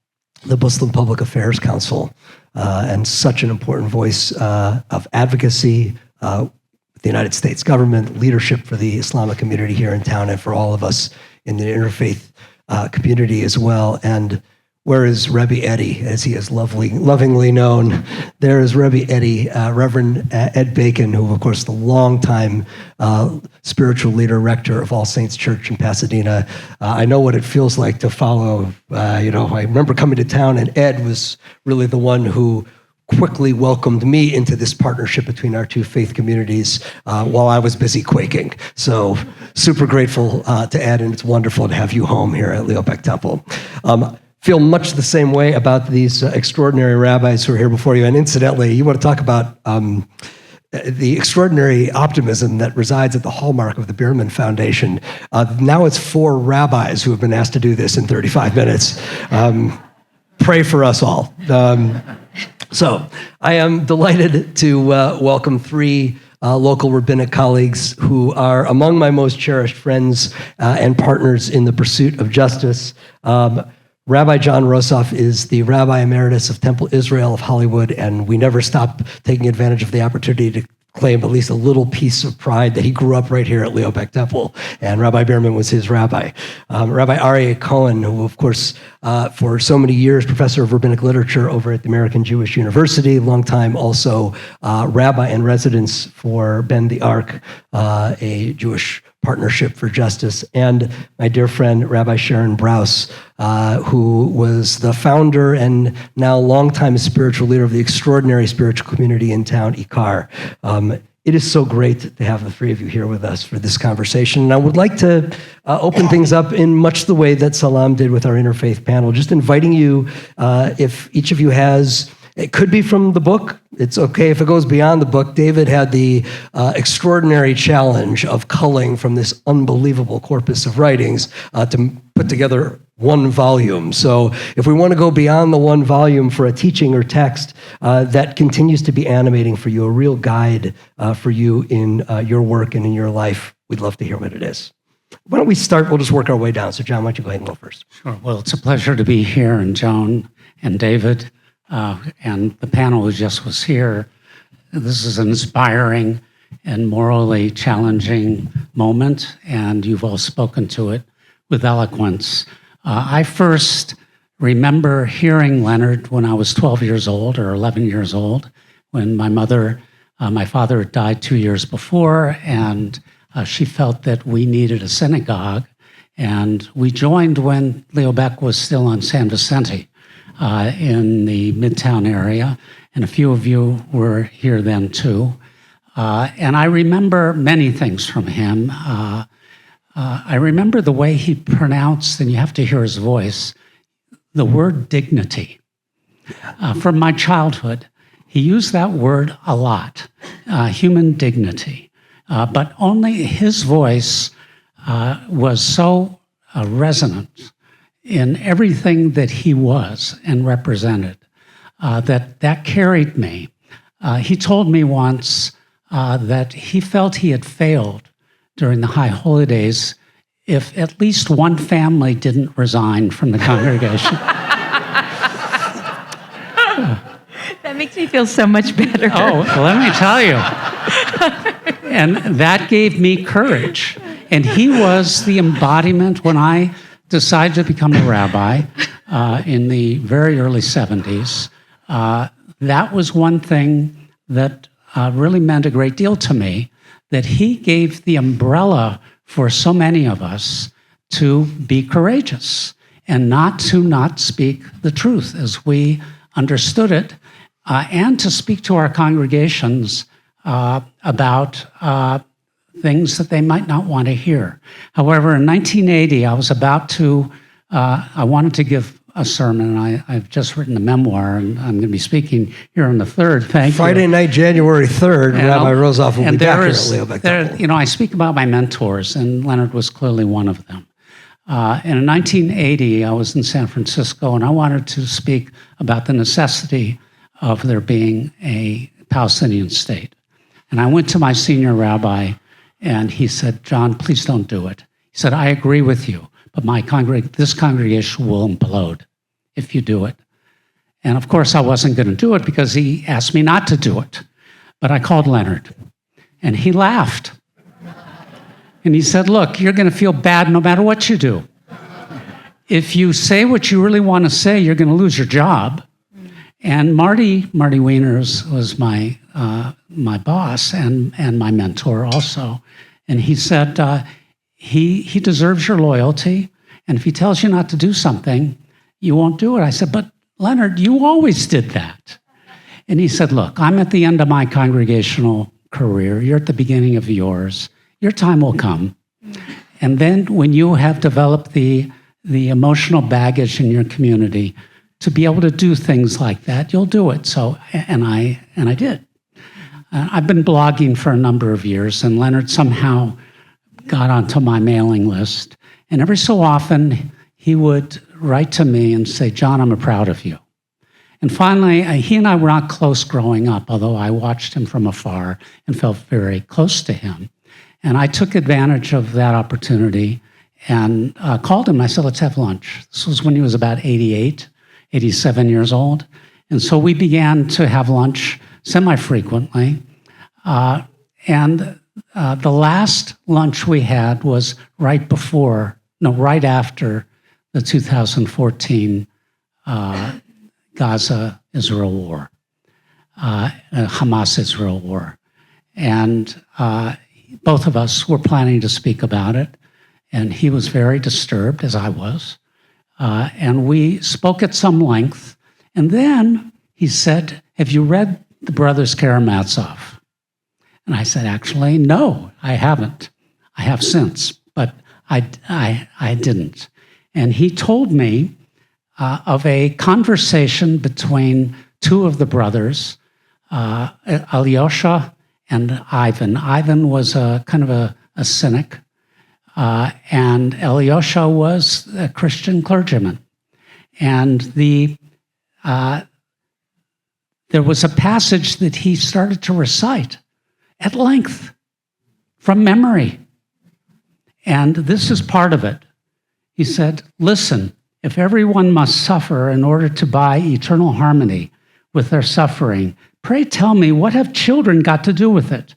the Muslim Public Affairs Council, and such an important voice of advocacy with the United States government, leadership for the Islamic community here in town, and for all of us in the interfaith community as well. And where is Rabbi Eddie, as he is lovingly known? There is Rabbi Eddie, Reverend Ed Bacon, who, of course, the longtime spiritual leader, rector of All Saints Church in Pasadena. I know what it feels like to follow. I remember coming to town, and Ed was really the one who quickly welcomed me into this partnership between our 2 faith communities while I was busy quaking. So super grateful to Ed, and it's wonderful to have you home here at Leobeck Temple. Feel much the same way about these extraordinary rabbis who are here before you. And incidentally, you want to talk about the extraordinary optimism that resides at the hallmark of the Beerman Foundation. Now it's 4 rabbis who have been asked to do this in 35 minutes. Pray for us all. So I am delighted to welcome 3 local rabbinic colleagues who are among my most cherished friends and partners in the pursuit of justice. Rabbi John Russoff is the Rabbi Emeritus of Temple Israel of Hollywood, and we never stop taking advantage of the opportunity to claim at least a little piece of pride that he grew up right here at Leobeck Temple, and Rabbi Beerman was his rabbi. Rabbi ARYEH Cohen, who, of course, for so many years, professor of rabbinic literature over at the American Jewish University, longtime also rabbi in residence for Ben the Ark, a Jewish Partnership for Justice, and my dear friend, Rabbi Sharon BROUS, who was the founder and now longtime spiritual leader of the extraordinary spiritual community in town, IKAR. It is so great to have the 3 of you here with us for this conversation. And I would like to open things up in much the way that Salam did with our interfaith panel, just inviting you, if each of you has, it could be from the book. It's okay if it goes beyond the book. David had the extraordinary challenge of culling from this unbelievable corpus of writings to put together 1 volume. So if we want to go beyond the 1 volume for a teaching or text that continues to be animating for you, a real guide for you in your work and in your life, we'd love to hear what it is. Why don't we start? We'll just work our way down. So John, why don't you go ahead and go first? Sure. Well, it's a pleasure to be here, and Joan and David and the panel who just was here. This is an inspiring and morally challenging moment, and you've all spoken to it with eloquence. I first remember hearing Leonard when I was 12 years old or 11 years old, when my father died 2 years before, and she felt that we needed a synagogue, and we joined when Leobeck was still on San Vicente in the Midtown area, and a few of you were here then too. And I remember many things from him. I remember the way he pronounced, and you have to hear his voice, the word dignity. From my childhood, he used that word a lot, human dignity. But only his voice was so resonant in everything that he was and represented, that carried me. He told me once that he felt he had failed during the high holy days if at least one family didn't resign from the congregation. That makes me feel so much better. Oh, let me tell you. And that gave me courage. And he was the embodiment when I decided to become a rabbi in the very early 70s. That was one thing that really meant a great deal to me, that he gave the umbrella for so many of us to be courageous and not to not speak the truth as we understood it, and to speak to our congregations about things that they might not want to hear. However, in 1980, I was about to, I wanted to give a sermon. I've just written a memoir, and I'm going to be speaking here on the 3rd. Thank you. Friday night, January 3rd, Rabbi Rosoff will be back here at Leo Beck. You know, I speak about my mentors, and Leonard was clearly one of them. And in 1980, I was in San Francisco, and I wanted to speak about the necessity of there being a Palestinian state. And I went to my senior rabbi, and he said, "John, please don't do it." He said, "I agree with you, but this congregation will implode if you do it." And of course, I wasn't going to do it because he asked me not to do it. But I called Leonard, and he laughed. And he said, "Look, you're going to feel bad no matter what you do. If you say what you really want to say, you're going to lose your job." And Marty Wieners was my boss and my mentor also. And he said, he deserves your loyalty. And if he tells you not to do something, you won't do it. I said, "But Leonard, you always did that." And he said, "Look, I'm at the end of my congregational career. You're at the beginning of yours. Your time will come. And then when you have developed the emotional baggage in your community to be able to do things like that, you'll do it." So, and I did. I've been blogging for a number of years, and Leonard somehow got onto my mailing list. And every so often, he would write to me and say, "John, I'm proud of you." And finally, he and I were not close growing up, although I watched him from afar and felt very close to him. And I took advantage of that opportunity and called him. I said, "Let's have lunch." This was when he was about 88, 87 years old. And so we began to have lunch semi-frequently. And the last lunch we had was right after the 2014 Gaza-Israel war, Hamas-Israel war. And both of us were planning to speak about it. And he was very disturbed, as I was. And we spoke at some length. And then he said, "Have you read the Brothers Karamazov?" And I said, "Actually, no, I haven't. I have since, but I didn't." And he told me of a conversation between two of the brothers, Alyosha and Ivan. Ivan was a kind of a cynic, and Alyosha was a Christian clergyman. And there was a passage that he started to recite at length from memory. And this is part of it. He said, "Listen, if everyone must suffer in order to buy eternal harmony with their suffering, pray tell me, what have children got to do with it?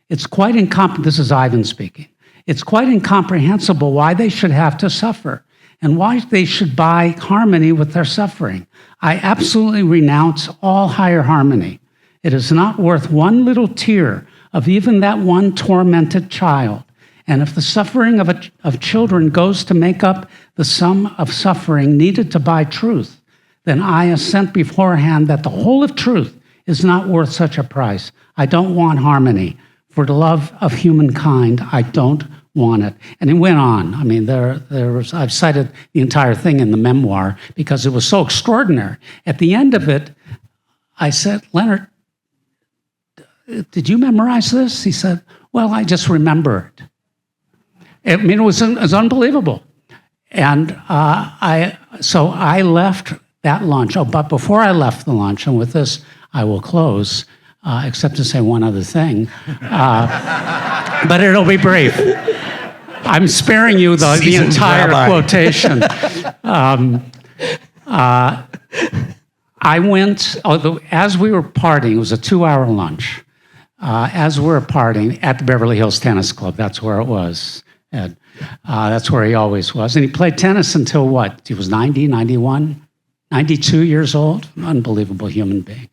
It's quite this is Ivan speaking. It's quite incomprehensible why they should have to suffer and why they should buy harmony with their suffering. I absolutely renounce all higher harmony. It is not worth one little tear of even that one tormented child. And if the suffering of children goes to make up the sum of suffering needed to buy truth, then I assent beforehand that the whole of truth is not worth such a price. I don't want harmony. For the love of humankind, I don't want it." And it went on. I mean, I've cited the entire thing in the memoir because it was so extraordinary. At the end of it, I said, "Leonard, did you memorize this?" He said, "Well, I just remember it." I mean, it was unbelievable. And so I left that lunch. Oh, but before I left the lunch, and with this I will close, except to say one other thing, but it'll be brief. I'm sparing you the Seasoned entire rabbi. quotation. I went, as we were partying, it was a 2-hour lunch. As we were partying at the Beverly Hills Tennis Club, that's where it was, Ed. That's where he always was. And he played tennis until what? He was 90, 91, 92 years old. Unbelievable human being.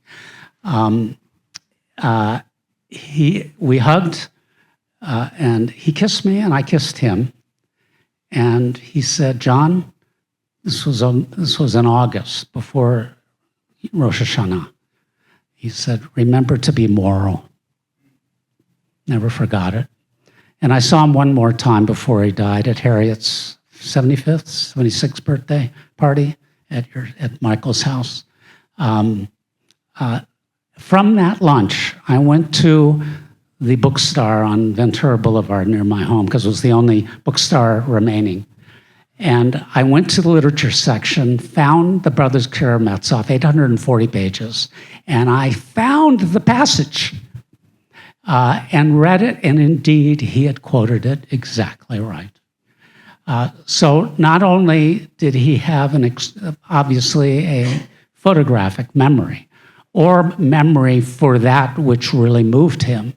We hugged, and he kissed me, and I kissed him. And he said, John, this was in August, before Rosh Hashanah. He said, remember to be moral. Never forgot it. And I saw him one more time before he died at Harriet's 75th, 76th birthday party at Michael's house. From that lunch, I went to the bookstore on Ventura Boulevard near my home, because it was the only bookstore remaining. And I went to the literature section, found the Brothers Karamazov, 840 pages, and I found the passage and read it, and indeed, he had quoted it exactly right. So not only did he have obviously a photographic memory, or memory for that which really moved him,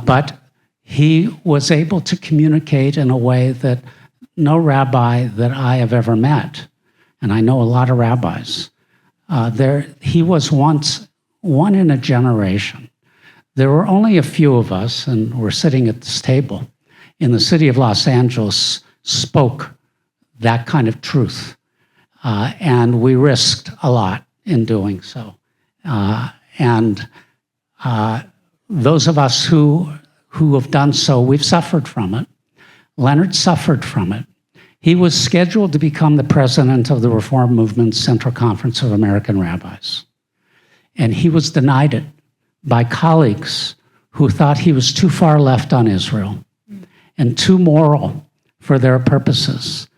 but he was able to communicate in a way that no rabbi that I have ever met, and I know a lot of rabbis, he was once one in a generation. There were only a few of us, and we're sitting at this table, in the city of Los Angeles, spoke that kind of truth. And we risked a lot in doing so. And those of us who have done so, we've suffered from it. Leonard suffered from it. He was scheduled to become the president of the Reform Movement's Central Conference of American Rabbis. And he was denied it by colleagues who thought he was too far left on Israel and too moral for their purposes.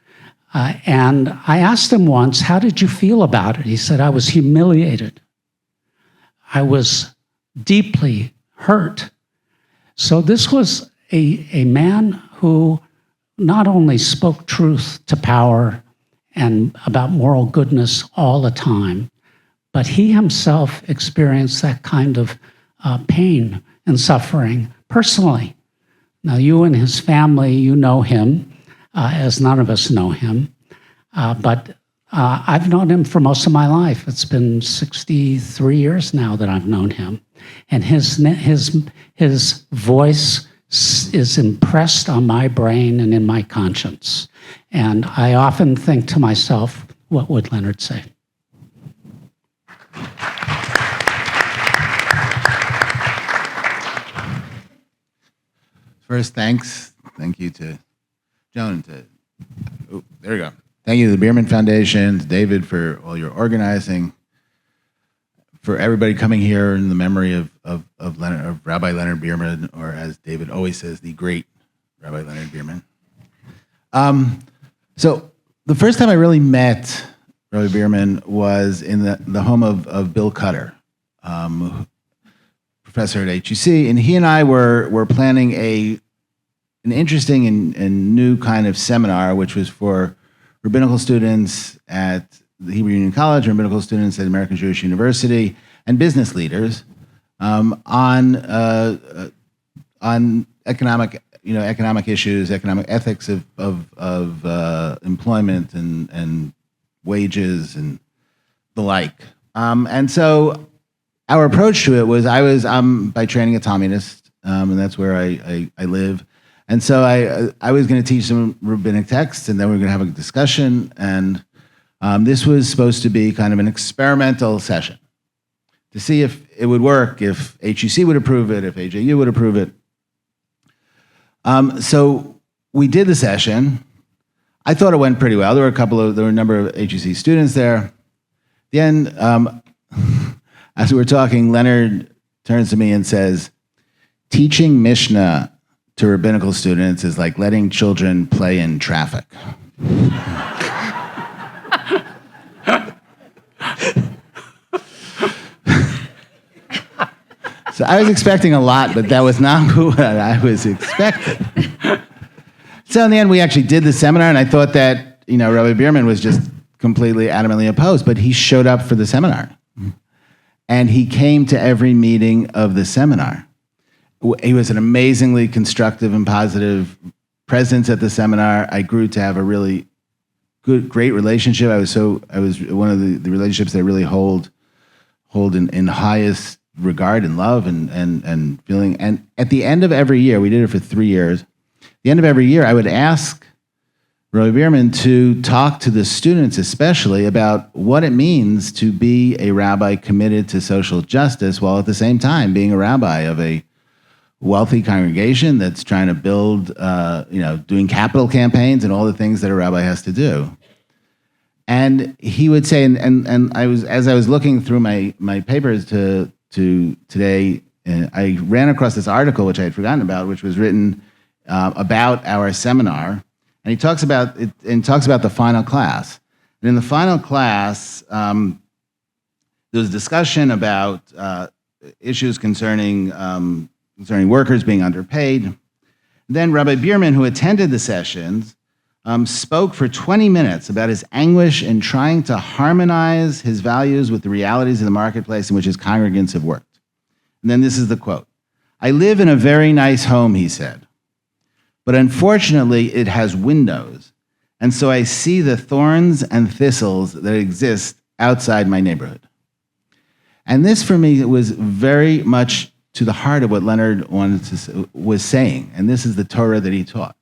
And I asked him once, how did you feel about it? He said, I was humiliated. I was deeply hurt. So this was a man who not only spoke truth to power and about moral goodness all the time, but he himself experienced that kind of pain and suffering personally. Now, you and his family, you know him, as none of us know him, but I've known him for most of my life. It's been 63 years now that I've known him. And his voice is impressed on my brain and in my conscience. And I often think to myself, what would Leonard say? First, thank you to Joan, there we go. Thank you to the Beerman Foundation, to David for all your organizing, for everybody coming here in the memory of Rabbi Leonard Beerman, or as David always says, the great Rabbi Leonard Beerman. So the first time I really met Rabbi Beerman was in the home of Bill Cutter, professor at HUC, and he and I were planning an interesting and new kind of seminar, which was for rabbinical students at the Hebrew Union College, rabbinical students at American Jewish University, and business leaders on economic issues, economic ethics of employment and wages and the like. And so our approach to it was, I'm by training a Talmudist, and that's where I live. And so I was going to teach some rabbinic texts, and then we were going to have a discussion. And this was supposed to be kind of an experimental session to see if it would work, if HUC would approve it, if AJU would approve it. So we did the session. I thought it went pretty well. There were a number of HUC students there. At the end, as we were talking, Leonard turns to me and says, teaching Mishnah to rabbinical students is like letting children play in traffic. So I was expecting a lot, but that was not what I was expecting. So in the end, we actually did the seminar, and I thought that, Rabbi Beerman was just completely adamantly opposed, but he showed up for the seminar. And he came to every meeting of the seminar. He was an amazingly constructive and positive presence at the seminar. I grew to have a really great relationship. I was one of the relationships that I really hold in highest regard and love and feeling. And at the end of every year, we did it for 3 years. At the end of every year, I would ask Rabbi Beerman to talk to the students especially about what it means to be a rabbi committed to social justice while at the same time being a rabbi of a wealthy congregation that's trying to build, doing capital campaigns and all the things that a rabbi has to do. And he would say, and as I was looking through my papers to today, I ran across this article which I had forgotten about, which was written about our seminar. And he talks about it, and talks about the final class. And in the final class, there was discussion about issues concerning workers being underpaid. Then Rabbi Beerman, who attended the sessions, spoke for 20 minutes about his anguish in trying to harmonize his values with the realities of the marketplace in which his congregants have worked. And then this is the quote. "I live in a very nice home," he said, "but unfortunately it has windows, and so I see the thorns and thistles that exist outside my neighborhood." And this for me was very much to the heart of what Leonard was saying, and this is the Torah that he taught.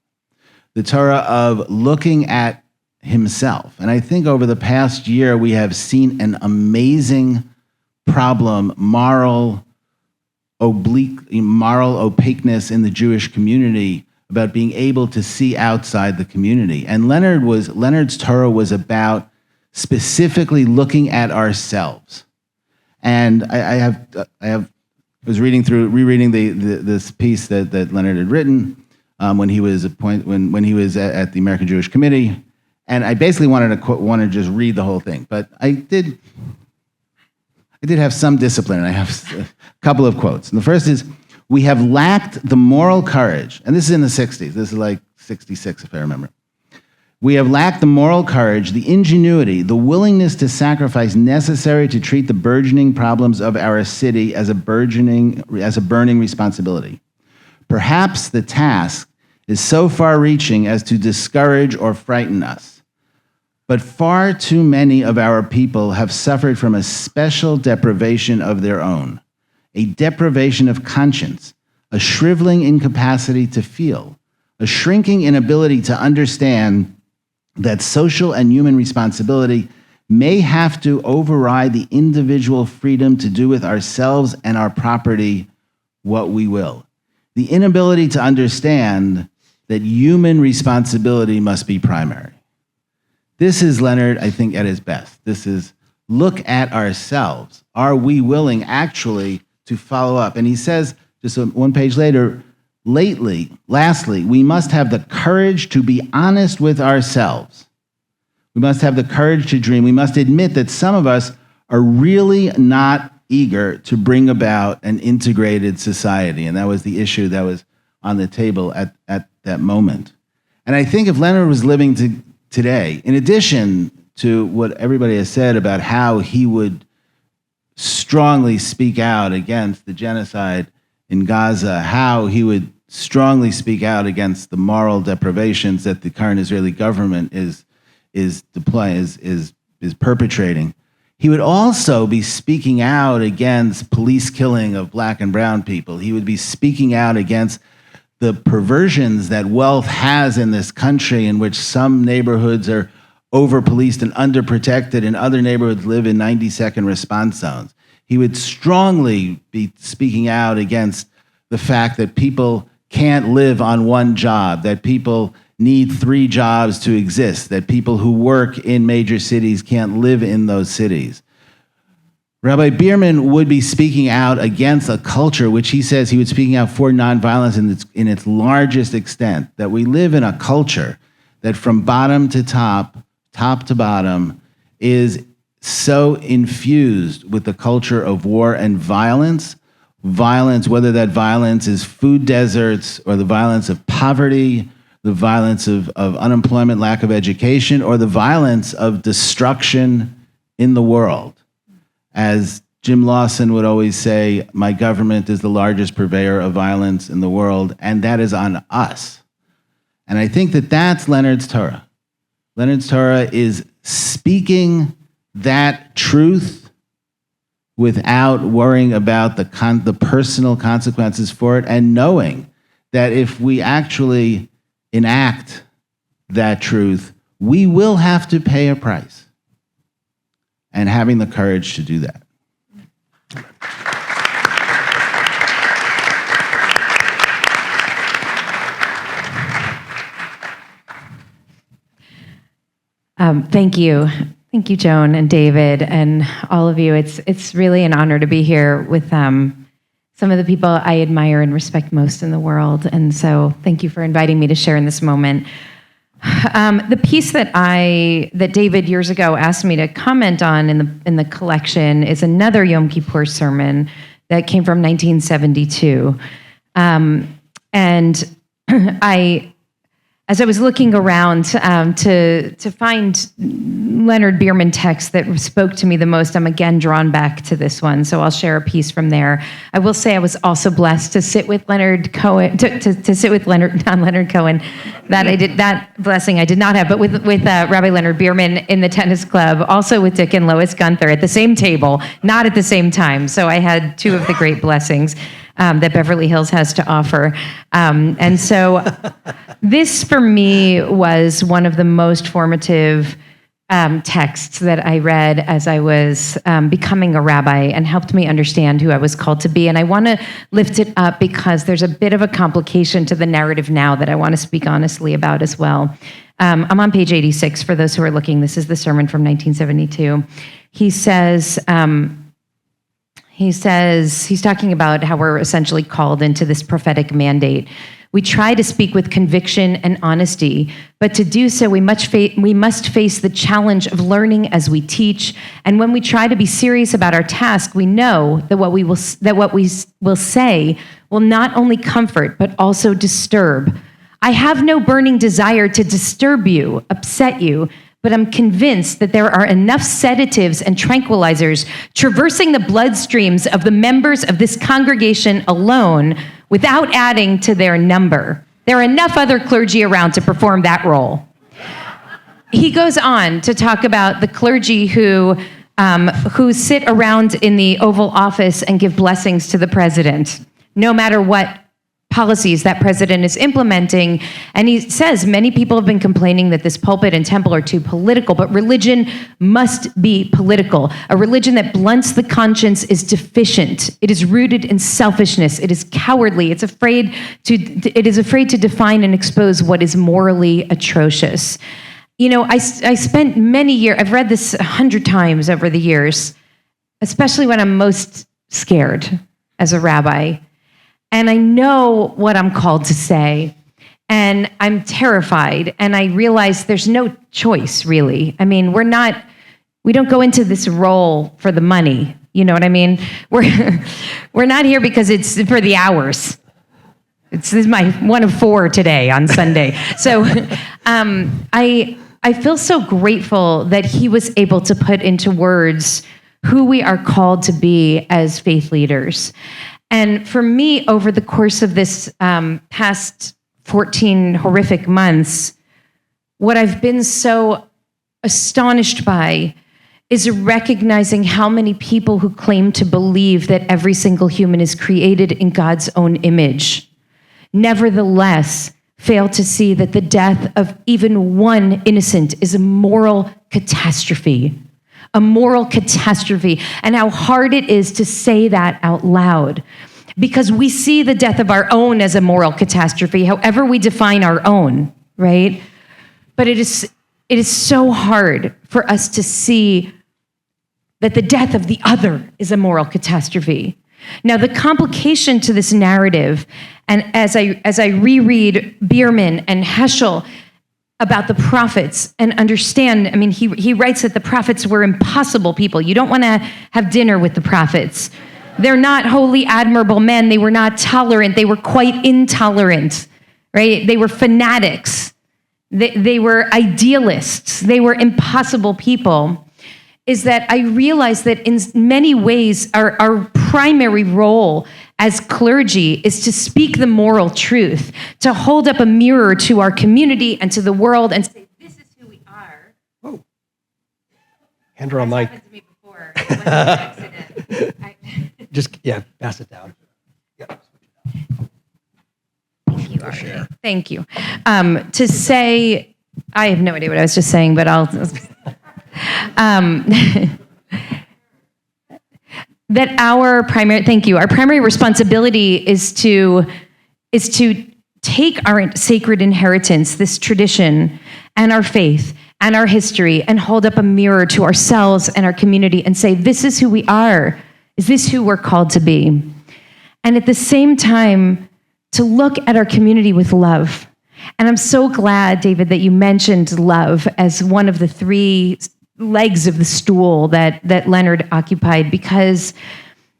The Torah of looking at himself. And I think over the past year we have seen an amazing problem, moral opaqueness in the Jewish community about being able to see outside the community. And Leonard's Torah was about specifically looking at ourselves. And I was rereading this piece that Leonard had written when he was at the American Jewish Committee, and I basically wanted to just read the whole thing, but I did have some discipline, and I have a couple of quotes. And the first is, "We have lacked the moral courage," and this is in the 60s. This is like 66, if I remember. "We have lacked the moral courage, the ingenuity, the willingness to sacrifice necessary to treat the burgeoning problems of our city as a burning responsibility. Perhaps the task is so far-reaching as to discourage or frighten us. But far too many of our people have suffered from a special deprivation of their own, a deprivation of conscience, a shriveling incapacity to feel, a shrinking inability to understand that social and human responsibility may have to override the individual freedom to do with ourselves and our property what we will. The inability to understand that human responsibility must be primary." This is Leonard, I think, at his best. This is look at ourselves. Are we willing actually to follow up? And he says, just one page later, lastly, we must have the courage to be honest with ourselves. We must have the courage to dream. We must admit that some of us are really not eager to bring about an integrated society. And that was the issue that was on the table at that moment. And I think if Leonard was living today, in addition to what everybody has said about how he would strongly speak out against the genocide in Gaza, how he would strongly speak out against the moral deprivations that the current Israeli government is perpetrating, he would also be speaking out against police killing of black and brown people. He would be speaking out against the perversions that wealth has in this country, in which some neighborhoods are over-policed and underprotected, and other neighborhoods live in 90-second response zones. He would strongly be speaking out against the fact that people can't live on one job, that people need 3 jobs to exist, that people who work in major cities can't live in those cities. Rabbi Beerman would be speaking out against a culture which he says he was speaking out for nonviolence in its largest extent, that we live in a culture that from bottom to top, top to bottom, is so infused with the culture of war and violence, whether that violence is food deserts or the violence of poverty, the violence of unemployment, lack of education, or the violence of destruction in the world. As Jim Lawson would always say, my government is the largest purveyor of violence in the world, and that is on us. And I think that that's Leonard's Torah. Leonard's Torah is speaking that truth without worrying about the personal consequences for it, and knowing that if we actually enact that truth, we will have to pay a price, and having the courage to do that. Thank you. Thank you, Joan and David and all of you. It's really an honor to be here with some of the people I admire and respect most in the world. And so thank you for inviting me to share in this moment. The piece that David years ago asked me to comment on in the collection is another Yom Kippur sermon that came from 1972. And as I was looking around to find Leonard Beerman texts that spoke to me the most, I'm again drawn back to this one. So I'll share a piece from there. I will say I was also blessed to sit with Leonard Cohen, to sit with Leonard Cohen. That blessing I did not have, but with Rabbi Leonard Beerman in the tennis club, also with Dick and Lois Gunther at the same table, not at the same time. So I had two of the great blessings that Beverly Hills has to offer. And so this, for me, was one of the most formative texts that I read as I was becoming a rabbi, and helped me understand who I was called to be. And I want to lift it up because there's a bit of a complication to the narrative now that I want to speak honestly about as well. I'm on page 86 for those who are looking. This is the sermon from 1972. He's talking about how we're essentially called into this prophetic mandate. We try to speak with conviction and honesty, but to do so, we must face the challenge of learning as we teach. And when we try to be serious about our task, we know that what we will say will not only comfort, but also disturb. I have no burning desire to disturb you, upset you, but I'm convinced that there are enough sedatives and tranquilizers traversing the bloodstreams of the members of this congregation alone without adding to their number. There are enough other clergy around to perform that role. He goes on to talk about the clergy who sit around in the Oval Office and give blessings to the president, no matter what policies that president is implementing. And he says many people have been complaining that this pulpit and temple are too political, but religion must be political. A religion that blunts the conscience is deficient. It is rooted in selfishness. It is cowardly. It is afraid to define and expose what is morally atrocious. You know, I spent many years, I've read this 100 times over the years, especially when I'm most scared as a rabbi. And I know what I'm called to say, and I'm terrified, and I realize there's no choice, really. I mean, we don't go into this role for the money, you know what I mean? We're not here because it's for the hours. This is my one of 4 today on Sunday. So I feel so grateful that he was able to put into words who we are called to be as faith leaders. And for me, over the course of this past 14 horrific months, what I've been so astonished by is recognizing how many people who claim to believe that every single human is created in God's own image, nevertheless fail to see that the death of even one innocent is a moral catastrophe. A moral catastrophe, and how hard it is to say that out loud, because we see the death of our own as a moral catastrophe, however we define our own, right? But it is so hard for us to see that the death of the other is a moral catastrophe. Now, the complication to this narrative, and as I reread Beerman and Heschel, about the prophets and understand. I mean, he writes that the prophets were impossible people. You don't want to have dinner with the prophets. They're not holy, admirable men. They were not tolerant. They were quite intolerant, right? They were fanatics. They were idealists. They were impossible people. Is that I realize that in many ways, our primary role as clergy is to speak the moral truth, to hold up a mirror to our community and to the world and say, this is who we are. Whoa. Hand her a mic. Happened to me before. It wasn't an accident. Just, yeah, pass it down. Yep. Thank you, ARYEH. Thank you. To say, I have no idea what I was just saying, but I'll... that our primary responsibility is to take our sacred inheritance, this tradition, and our faith, and our history, and hold up a mirror to ourselves and our community and say, this is who we are. Is this who we're called to be? And at the same time, to look at our community with love. And I'm so glad, David, that you mentioned love as one of the three legs of the stool that Leonard occupied, because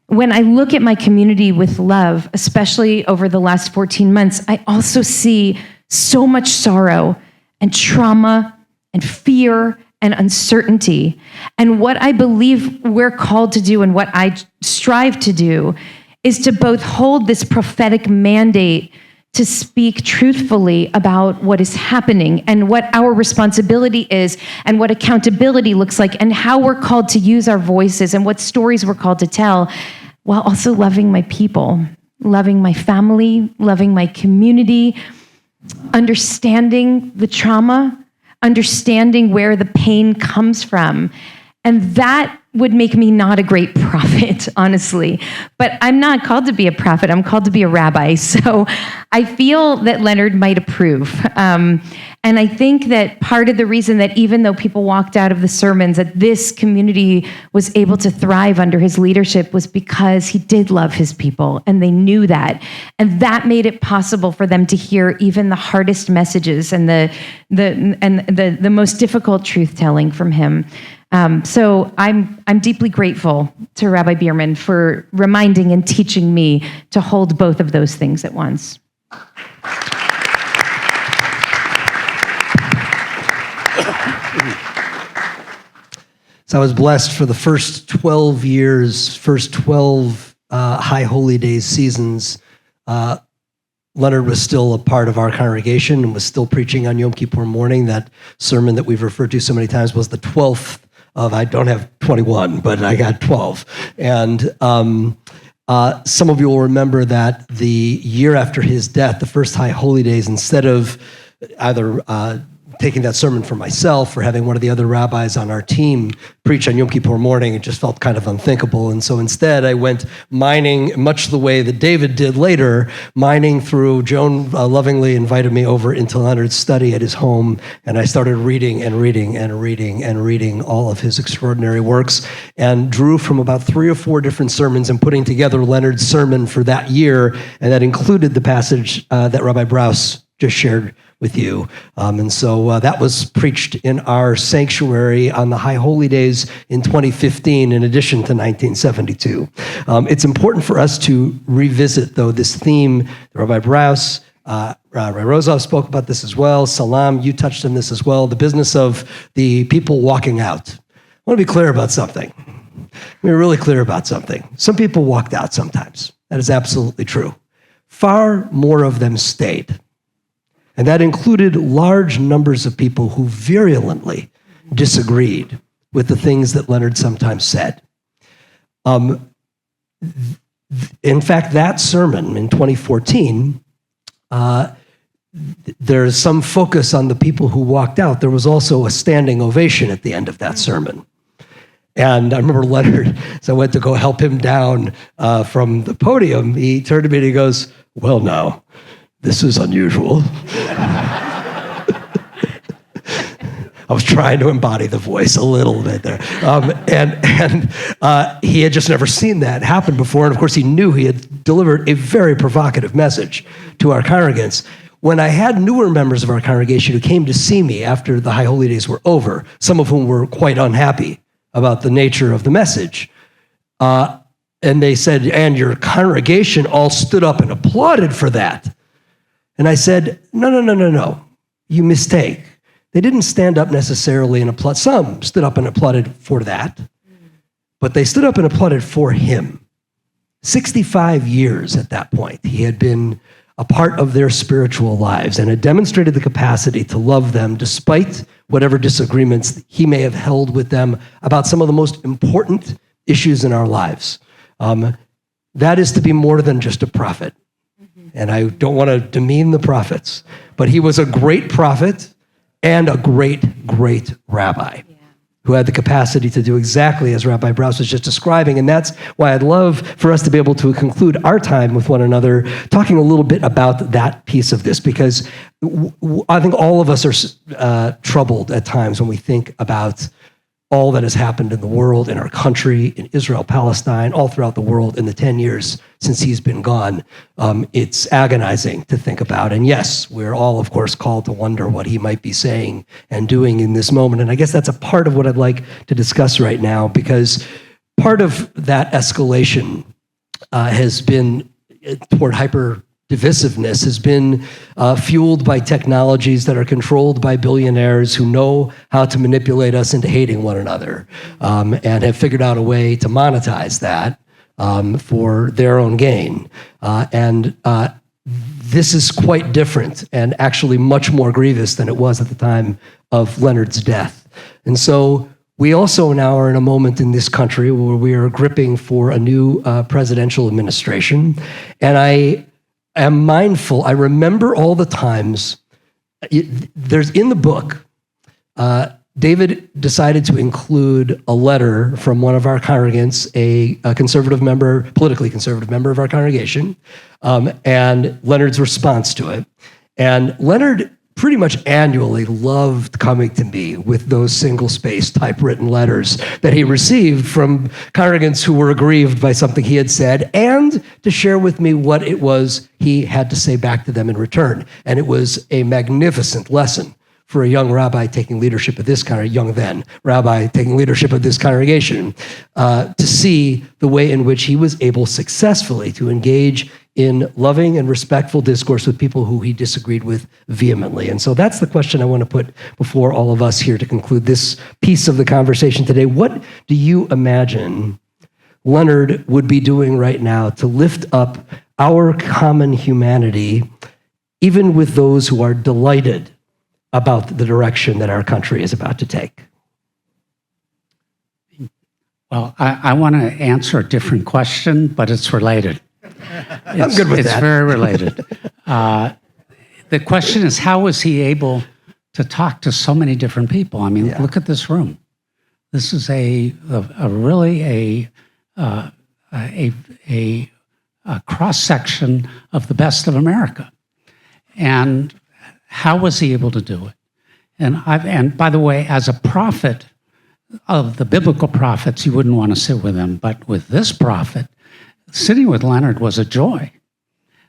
when I look at my community with love, especially over the last 14 months, I also see so much sorrow and trauma and fear and uncertainty. And what I believe we're called to do and what I strive to do is to both hold this prophetic mandate to speak truthfully about what is happening and what our responsibility is and what accountability looks like and how we're called to use our voices and what stories we're called to tell, while also loving my people, loving my family, loving my community, understanding the trauma, understanding where the pain comes from. And that would make me not a great prophet, honestly. But I'm not called to be a prophet. I'm called to be a rabbi. So I feel that Leonard might approve. And I think that part of the reason that even though people walked out of the sermons, that this community was able to thrive under his leadership was because he did love his people, and they knew that. And that made it possible for them to hear even the hardest messages and the most difficult truth-telling from him. So I'm deeply grateful to Rabbi Beerman for reminding and teaching me to hold both of those things at once. So I was blessed for the first 12 years, first 12 High Holy Days seasons. Leonard was still a part of our congregation and was still preaching on Yom Kippur morning. That sermon that we've referred to so many times was the 12th of, I don't have 21, but I got 12. And some of you will remember that the year after his death, the first High Holy Days, instead of either taking that sermon for myself or having one of the other rabbis on our team preach on Yom Kippur morning, it just felt kind of unthinkable. And so instead I went mining, much the way that David did later, mining through. Joan lovingly invited me over into Leonard's study at his home, and I started reading all of his extraordinary works, and drew from about 3 or 4 different sermons and putting together Leonard's sermon for that year, and that included the passage that Rabbi BROUS just shared with you. And so that was preached in our sanctuary on the High Holy Days in 2015, in addition to 1972. It's important for us to revisit, though, this theme. Rabbi BROUS, Rabbi Rozov spoke about this as well. SALAM, you touched on this as well. The business of the people walking out. I want to be clear about something. We're really clear about something. Some people walked out sometimes. That is absolutely true. Far more of them stayed. And that included large numbers of people who virulently disagreed with the things that Leonard sometimes said. In fact, that sermon in 2014, there's some focus on the people who walked out. There was also a standing ovation at the end of that sermon. And I remember Leonard, as I went to go help him down from the podium, he turned to me and he goes, "Well, now, this is unusual." I was trying to embody the voice a little bit there. And he had just never seen that happen before. And of course, he knew he had delivered a very provocative message to our congregants. when I had newer members of our congregation who came to see me after the High Holy Days were over, some of whom were quite unhappy about the nature of the message, and they said, and your congregation all stood up and applauded for that. And I said, no, you mistake. They didn't stand up necessarily and applaud. Some stood up and applauded for that, but they stood up and applauded for him. 65 years at that point, he had been a part of their spiritual lives and had demonstrated the capacity to love them despite whatever disagreements he may have held with them about some of the most important issues in our lives. That is to be more than just a prophet. And I don't want to demean the prophets, but he was a great prophet and a great, great rabbi who had the capacity to do exactly as Rabbi BROUS was just describing. And that's why I'd love for us to be able to conclude our time with one another, talking a little bit about that piece of this, because I think all of us are troubled at times when we think about all that has happened in the world, in our country, in Israel, Palestine, all throughout the world in the 10 years since he's been gone. It's agonizing to think about. And yes, we're all, of course, called to wonder what he might be saying and doing in this moment. And I guess that's a part of what I'd like to discuss right now, because part of that escalation has been toward hyper-divisiveness, has been fueled by technologies that are controlled by billionaires who know how to manipulate us into hating one another, and have figured out a way to monetize that for their own gain. And this is quite different and actually much more grievous than it was at the time of Leonard's death. And so we also now are in a moment in this country where we are gripping for a new presidential administration. And I am mindful, I remember all the times, there's in the book, David decided to include a letter from one of our congregants, a conservative member, politically conservative member of our congregation, and Leonard's response to it. And Leonard pretty much annually loved coming to me with those single-space typewritten letters that he received from congregants who were aggrieved by something he had said, and to share with me what it was he had to say back to them in return. And it was a magnificent lesson for a young rabbi taking leadership of this young then rabbi taking leadership of this congregation, to see the way in which he was able successfully to engage in loving and respectful discourse with people who he disagreed with vehemently. And so that's the question I want to put before all of us here to conclude this piece of the conversation today. What do you imagine Leonard would be doing right now to lift up our common humanity, even with those who are delighted about the direction that our country is about to take? Well, I want to answer a different question, but it's related. I'm good with that. It's very related. The question is, how was he able to talk to so many different people? I mean, look at this room. This is a cross-section of the best of America. And how was he able to do it? And by the way, as a prophet of the biblical prophets, you wouldn't want to sit with him, but with this prophet, sitting with Leonard was a joy.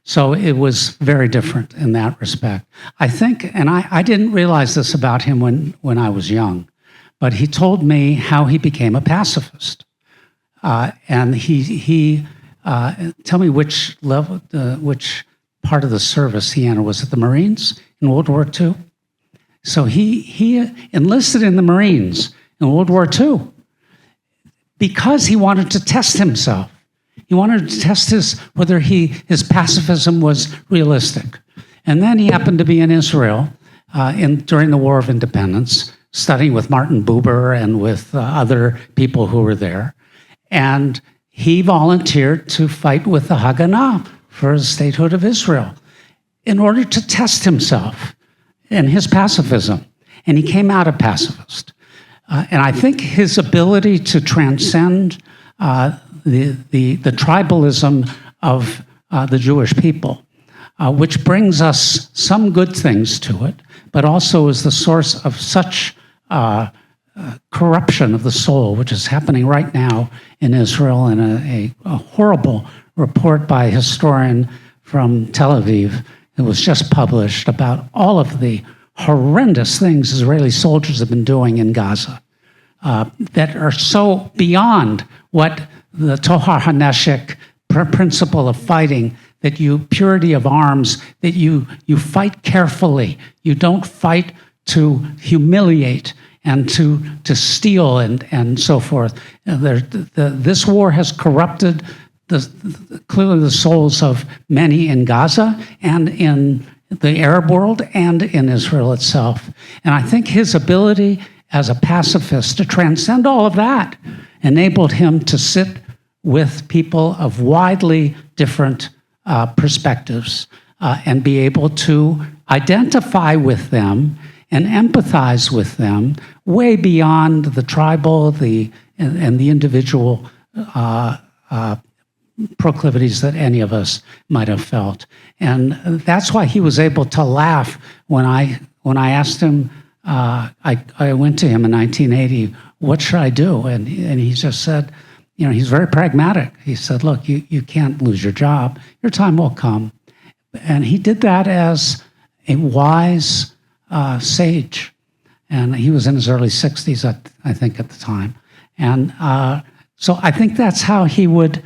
So it was very different in that respect. I think, and I didn't realize this about him when I was young, but he told me how he became a pacifist. And he tell me which level, which part of the service he entered. Was it the Marines in World War II? So he enlisted in the Marines in World War II because he wanted to test himself. He wanted to test whether his pacifism was realistic. And then he happened to be in Israel during the War of Independence, studying with Martin Buber and with other people who were there. And he volunteered to fight with the Haganah for the statehood of Israel in order to test himself and his pacifism. And he came out a pacifist. And I think his ability to transcend the tribalism of the Jewish people, which brings us some good things to it, but also is the source of such corruption of the soul, which is happening right now in Israel, and a horrible report by a historian from Tel Aviv that was just published about all of the horrendous things Israeli soldiers have been doing in Gaza that are so beyond what the Tohar HaNeshek principle of fighting, that purity of arms, that you fight carefully. You don't fight to humiliate and to steal and so forth. This war has corrupted clearly the souls of many in Gaza and in the Arab world and in Israel itself. And I think his ability as a pacifist to transcend all of that enabled him to sit with people of widely different perspectives and be able to identify with them and empathize with them way beyond the tribal and the individual proclivities that any of us might have felt. And that's why he was able to laugh when I asked him, I went to him in 1980, what should I do? And he just said, he's very pragmatic. He said, look, you can't lose your job. Your time will come. And he did that as a wise sage. And he was in his early 60s, I think, at the time. And so I think that's how he would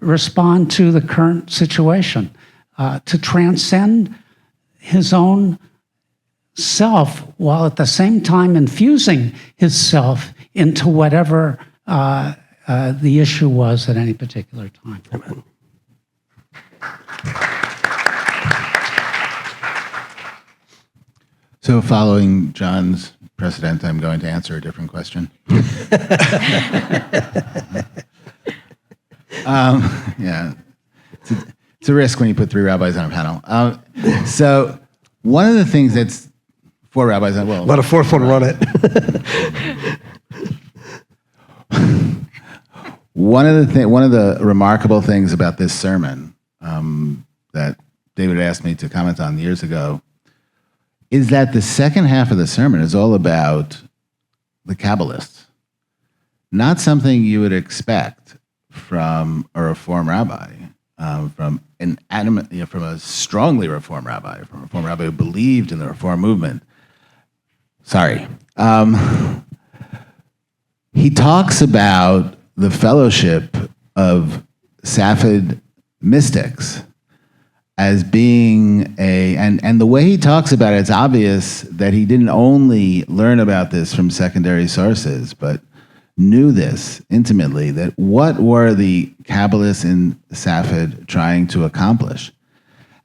respond to the current situation, to transcend his own self while at the same time infusing his self into whatever the issue was at any particular time. Amen. So following John's precedent, I'm going to answer a different question. Yeah, it's a risk when you put three rabbis on a panel. So one of the things that's four rabbis on, well, Let a fourth one run it. one of the remarkable things about this sermon that David asked me to comment on years ago is that the second half of the sermon is all about the Kabbalists. Not something you would expect from a Reform rabbi, from a strongly Reform rabbi, from a Reform rabbi who believed in the Reform movement. Sorry. He talks about the fellowship of Safavid mystics as being and the way he talks about it, it's obvious that he didn't only learn about this from secondary sources, but knew this intimately, that what were the Kabbalists in Safavid trying to accomplish?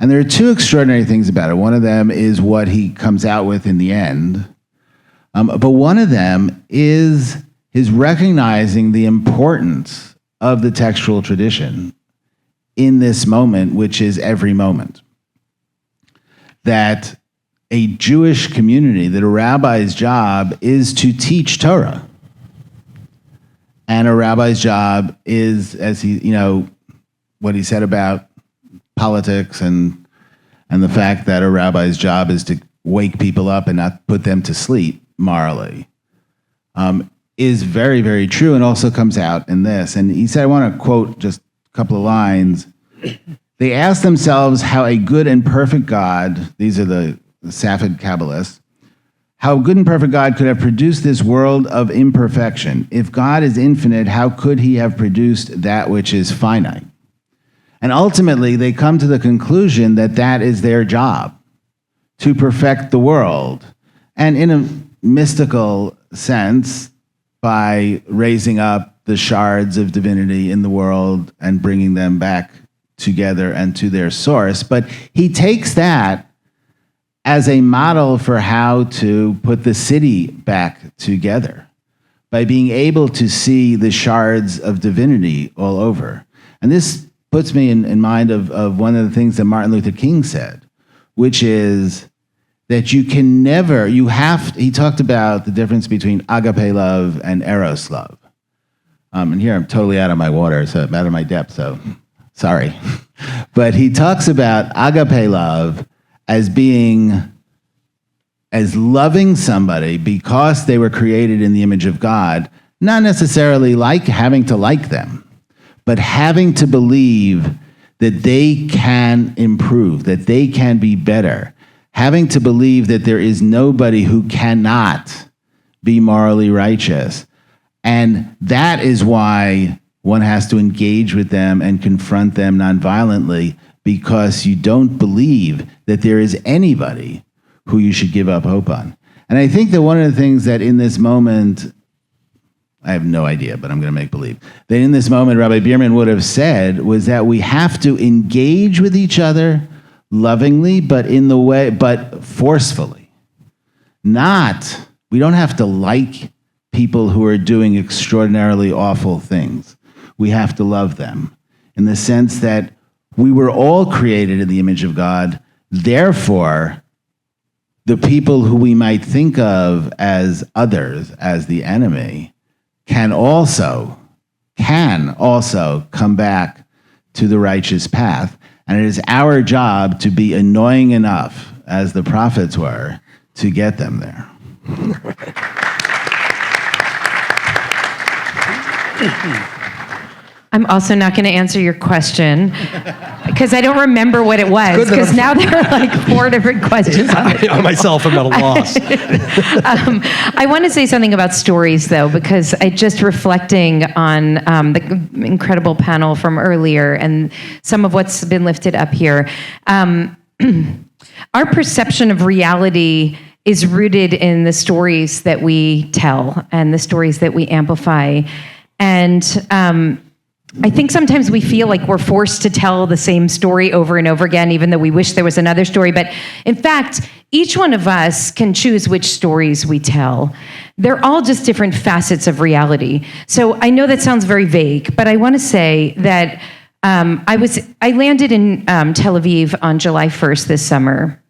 And there are two extraordinary things about it. One of them is what he comes out with in the end, but one of them is his recognizing the importance of the textual tradition in this moment, which is every moment. That a Jewish community, that a rabbi's job is to teach Torah. And a rabbi's job is, as what he said about politics and the fact that a rabbi's job is to wake people up and not put them to sleep morally, is very, very true, and also comes out in this. And he said, I want to quote just a couple of lines. They asked themselves how a good and perfect God, these are the Safavid Kabbalists, how a good and perfect God could have produced this world of imperfection. If God is infinite, how could he have produced that which is finite? And ultimately, they come to the conclusion that that is their job, to perfect the world. And in a mystical sense, by raising up the shards of divinity in the world and bringing them back together and to their source. But he takes that as a model for how to put the city back together, by being able to see the shards of divinity all over. And this puts me in mind of one of the things that Martin Luther King said, which is that he talked about the difference between agape love and eros love. And here I'm totally out of my water, so I'm out of my depth, so sorry. But he talks about agape love as loving somebody because they were created in the image of God, not necessarily having to like them, but having to believe that they can improve, that they can be better, having to believe that there is nobody who cannot be morally righteous. And that is why one has to engage with them and confront them nonviolently, because you don't believe that there is anybody who you should give up hope on. And I think that one of the things that in this moment, I have no idea, but I'm going to make believe, that in this moment Rabbi Beerman would have said was that we have to engage with each other lovingly, but forcefully. We don't have to like people who are doing extraordinarily awful things. We have to love them in the sense that we were all created in the image of God. Therefore, the people who we might think of as others, as the enemy, can also come back to the righteous path. And it is our job to be annoying enough, as the prophets were, to get them there. I'm also not going to answer your question because I don't remember what it was, because now there are like 4 different questions on it. I myself am at a loss. I want to say something about stories, though, because I just reflecting on the incredible panel from earlier and some of what's been lifted up here. Our perception of reality is rooted in the stories that we tell and the stories that we amplify. And I think sometimes we feel like we're forced to tell the same story over and over again, even though we wish there was another story. But in fact, each one of us can choose which stories we tell. They're all just different facets of reality. So I know that sounds very vague, but I want to say that I landed in Tel Aviv on July 1st this summer.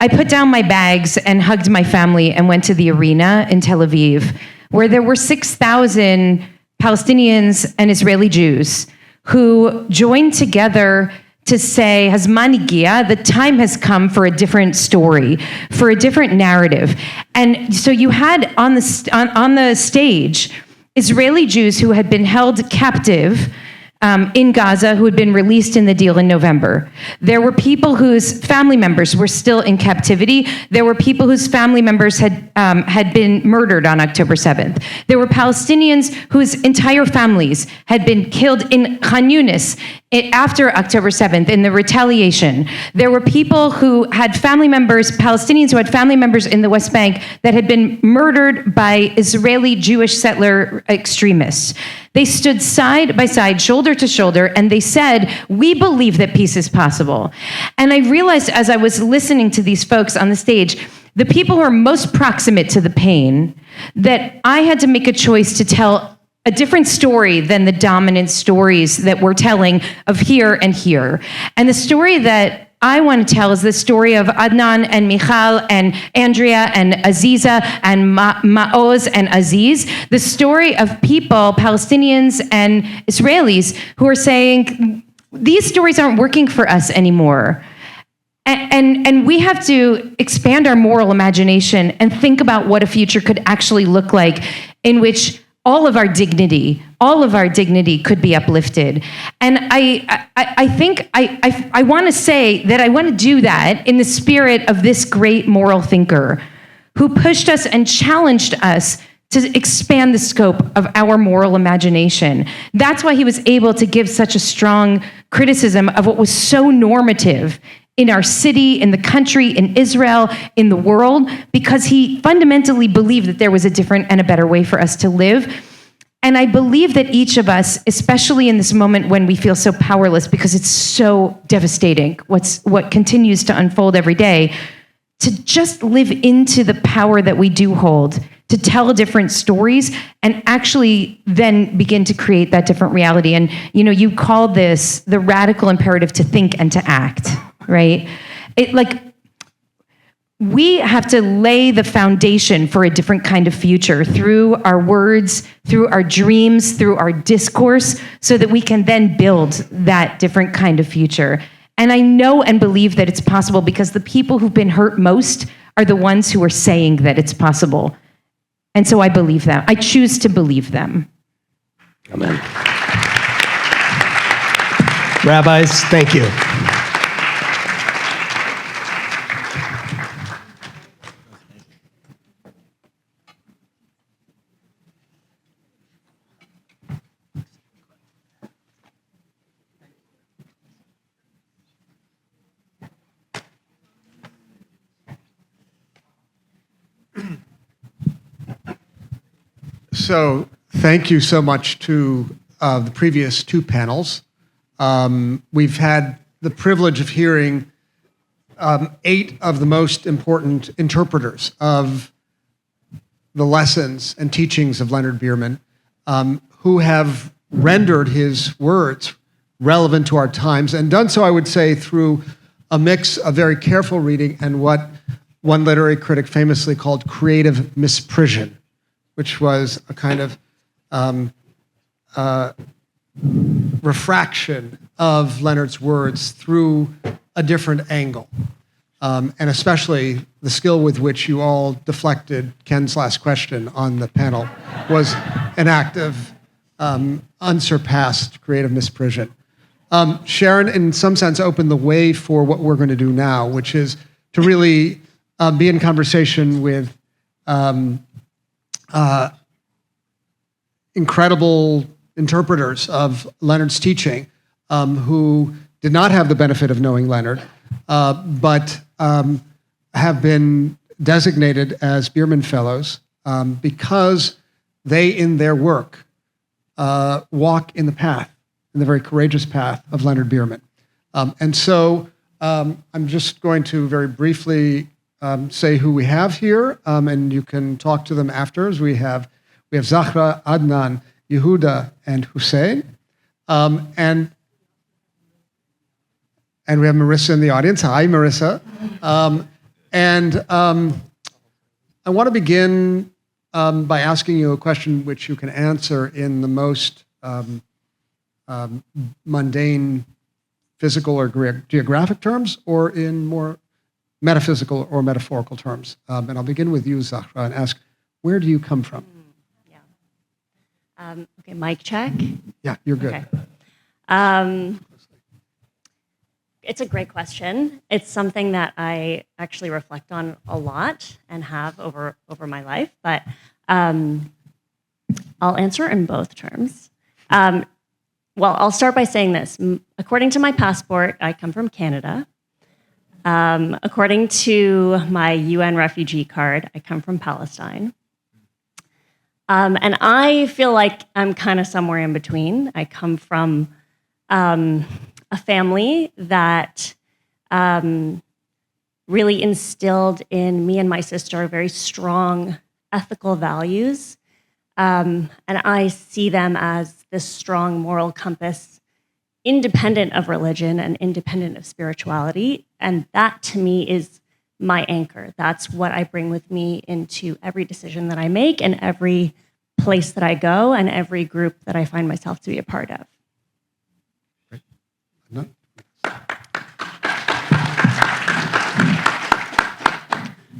I put down my bags and hugged my family and went to the arena in Tel Aviv, where there were 6,000 Palestinians and Israeli Jews who joined together to say, Hazman Hagia, the time has come for a different story, for a different narrative. And so you had on the stage Israeli Jews who had been held captive in Gaza, who had been released in the deal in November. There were people whose family members were still in captivity. There were people whose family members had been murdered on October 7th. There were Palestinians whose entire families had been killed in Khan Yunis after October 7th in the retaliation. There were people who had family members, Palestinians who had family members in the West Bank that had been murdered by Israeli Jewish settler extremists. They stood side by side, shoulder to shoulder, and they said, we believe that peace is possible. And I realized as I was listening to these folks on the stage, the people who are most proximate to the pain, that I had to make a choice to tell a different story than the dominant stories that we're telling of here and here. And the story that I want to tell is the story of ADNAN and Michal and Andrea and Aziza and Maoz and Aziz, the story of people, Palestinians and Israelis, who are saying, these stories aren't working for us anymore. And we have to expand our moral imagination and think about what a future could actually look like in which all of our dignity could be uplifted. And I think I want to say that I want to do that in the spirit of this great moral thinker who pushed us and challenged us to expand the scope of our moral imagination. That's why he was able to give such a strong criticism of what was so normative in our city, in the country, in Israel, in the world, because he fundamentally believed that there was a different and a better way for us to live. And I believe that each of us, especially in this moment when we feel so powerless, because it's so devastating, what continues to unfold every day, to just live into the power that we do hold, to tell different stories and actually then begin to create that different reality. And you called this the radical imperative to think and to act, right? We have to lay the foundation for a different kind of future through our words, through our dreams, through our discourse, so that we can then build that different kind of future. And I know and believe that it's possible because the people who've been hurt most are the ones who are saying that it's possible. And so I believe them. I choose to believe them. Amen. Rabbis, thank you. So thank you so much to the previous two panels. We've had the privilege of hearing 8 of the most important interpreters of the lessons and teachings of Leonard Beerman, who have rendered his words relevant to our times, and done so, I would say, through a mix of very careful reading and what one literary critic famously called creative misprision, which was a kind of refraction of Leonard's words through a different angle. And especially the skill with which you all deflected Ken's last question on the panel was an act of unsurpassed creative misprision. Sharon, in some sense, opened the way for what we're going to do now, which is to really be in conversation with incredible interpreters of Leonard's teaching who did not have the benefit of knowing Leonard, but have been designated as Beerman Fellows because they, in their work, walk in the path, in the very courageous path of Leonard Beerman. And so I'm just going to very briefly say who we have here, and you can talk to them afterwards. We have ZAHRA, ADNAN, YEHUDAH, and HUSSAYN. And we have Marissa in the audience. Hi, Marissa. I want to begin by asking you a question which you can answer in the most mundane physical or geographic terms, or in more metaphysical or metaphorical terms. And I'll begin with you, ZAHRA, and ask, where do you come from? Okay, mic check. Yeah, you're good. Okay. It's a great question. It's something that I actually reflect on a lot and have over my life, but I'll answer in both terms. Well, I'll start by saying this. According to my passport, I come from Canada. According to my UN refugee card, I come from Palestine. And I feel like I'm kind of somewhere in between. I come from a family that really instilled in me and my sister very strong ethical values. And I see them as this strong moral compass, independent of religion and independent of spirituality. And that, to me, is my anchor. That's what I bring with me into every decision that I make and every place that I go and every group that I find myself to be a part of.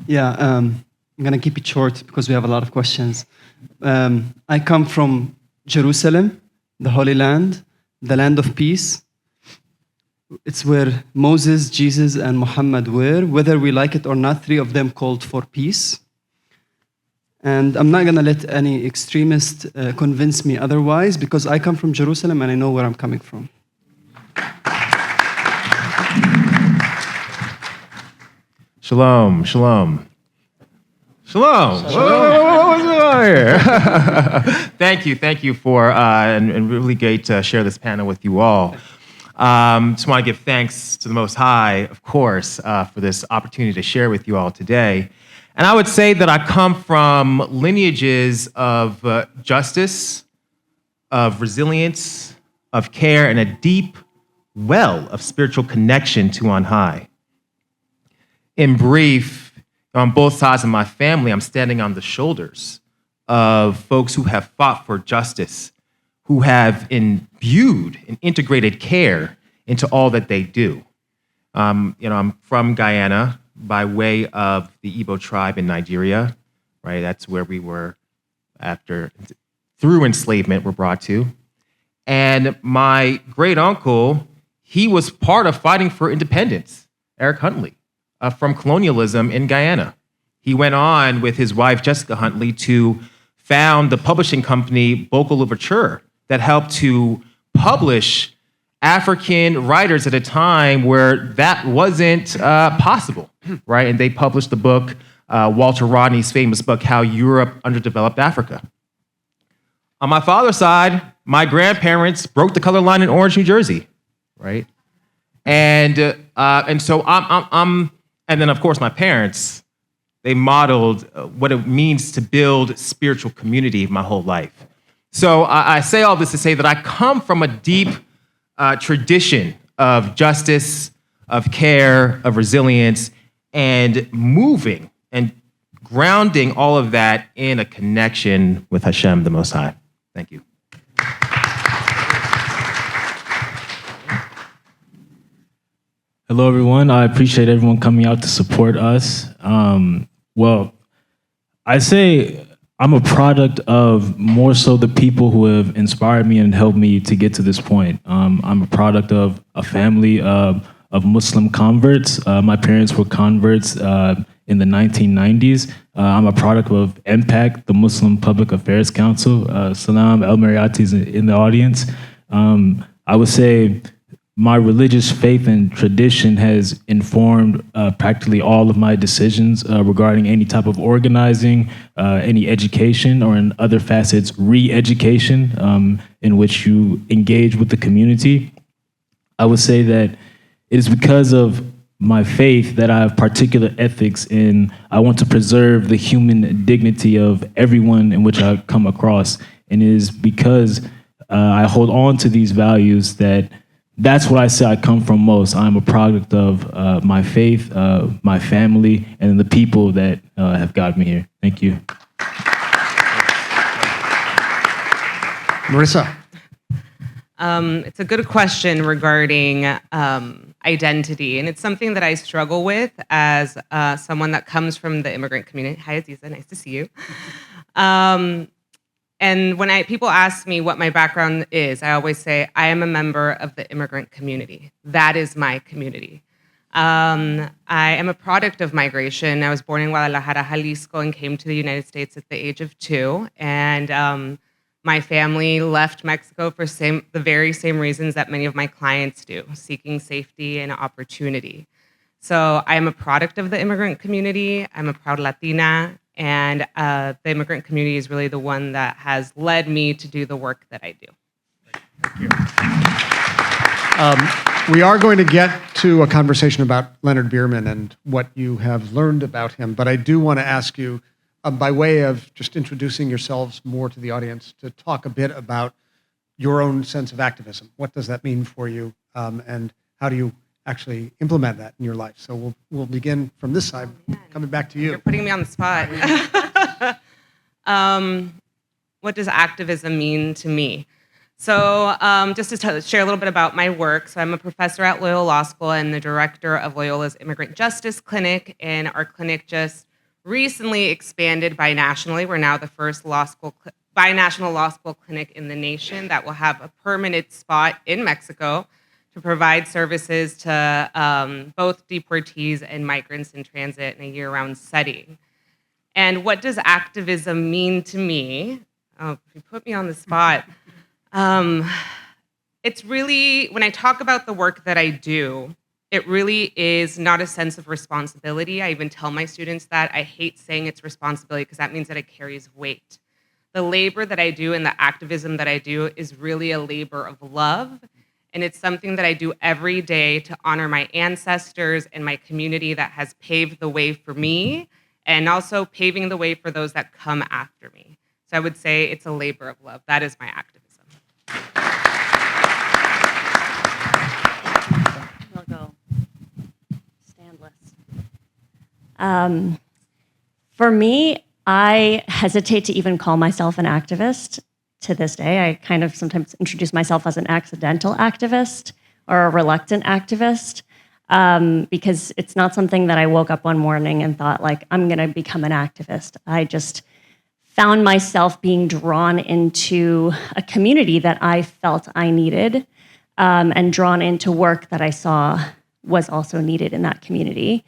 Yeah, I'm going to keep it short because we have a lot of questions. I come from Jerusalem, the Holy Land, the land of peace. It's where Moses, Jesus, and Muhammad were. Whether we like it or not, 3 of them called for peace. And I'm not going to let any extremist convince me otherwise, because I come from Jerusalem and I know where I'm coming from. Shalom, shalom. Shalom. What's going on here? Thank you for, and really great to share this panel with you all. Just want to give thanks to the Most High, of course, for this opportunity to share with you all today. And I would say that I come from lineages of justice, of resilience, of care, and a deep well of spiritual connection to on high. In brief, on both sides of my family, I'm standing on the shoulders of folks who have fought for justice, who have imbued and integrated care into all that they do. I'm from Guyana by way of the Igbo tribe in Nigeria, right? That's where we were through enslavement, we're brought to. And my great uncle he was part of fighting for independence, Eric Huntley, from colonialism in Guyana. He went on with his wife, Jessica Huntley, to found the publishing company, Boca Literature, that helped to publish African writers at a time where that wasn't possible, right? And they published the book, Walter Rodney's famous book, How Europe Underdeveloped Africa. On my father's side, my grandparents broke the color line in Orange, New Jersey, right? And so and then of course my parents, they modeled what it means to build spiritual community my whole life. So I say all this to say that I come from a deep tradition of justice, of care, of resilience, and moving and grounding all of that in a connection with Hashem, the Most High. Thank you. Hello, everyone. I appreciate everyone coming out to support us. Well, I say I'm a product of more so the people who have inspired me and helped me to get to this point. I'm a product of a family of Muslim converts. My parents were converts in the 1990s. I'm a product of MPAC, the Muslim Public Affairs Council. SALAM, AL-MARAYATI is in the audience. I would say my religious faith and tradition has informed practically all of my decisions regarding any type of organizing, any education, or in other facets, re-education in which you engage with the community. I would say that it is because of my faith that I have particular ethics in I want to preserve the human dignity of everyone in which I come across. And it is because I hold on to these values that's what I say I come from most. I'm a product of my faith, my family, and the people that have got me here. Thank you. Marissa. It's a good question regarding identity, and it's something that I struggle with as someone that comes from the immigrant community. Hi, Aziza, nice to see you. And when people ask me what my background is, I always say, I am a member of the immigrant community. That is my community. I am a product of migration. I was born in Guadalajara, Jalisco, and came to the United States at the age of 2. And my family left Mexico for the very same reasons that many of my clients do, seeking safety and opportunity. So I am a product of the immigrant community. I'm a proud Latina. And the immigrant community is really the one that has led me to do the work that I do. Thank you. We are going to get to a conversation about Leonard Beerman and what you have learned about him, but I do want to ask you, by way of just introducing yourselves more to the audience, to talk a bit about your own sense of activism. What does that mean for you, and how do you actually implement that in your life? So we'll begin from this side, coming back to you. You're putting me on the spot. What does activism mean to me? So just to share a little bit about my work. So I'm a professor at Loyola Law School and the director of Loyola's Immigrant Justice Clinic. And our clinic just recently expanded binationally. We're now the first binational law school clinic in the nation that will have a permanent spot in Mexico to provide services to both deportees and migrants in transit in a year-round setting. And what does activism mean to me? Oh, you put me on the spot. It's really, when I talk about the work that I do, it really is not a sense of responsibility. I even tell my students that. I hate saying it's responsibility because that means that it carries weight. The labor that I do and the activism that I do is really a labor of love. And it's something that I do every day to honor my ancestors and my community that has paved the way for me, and also paving the way for those that come after me. So I would say it's a labor of love. That is my activism. I'll go standless. For me, I hesitate to even call myself an activist. To this day, I kind of sometimes introduce myself as an accidental activist or a reluctant activist because it's not something that I woke up one morning and thought, like, I'm going to become an activist. I just found myself being drawn into a community that I felt I needed and drawn into work that I saw was also needed in that community.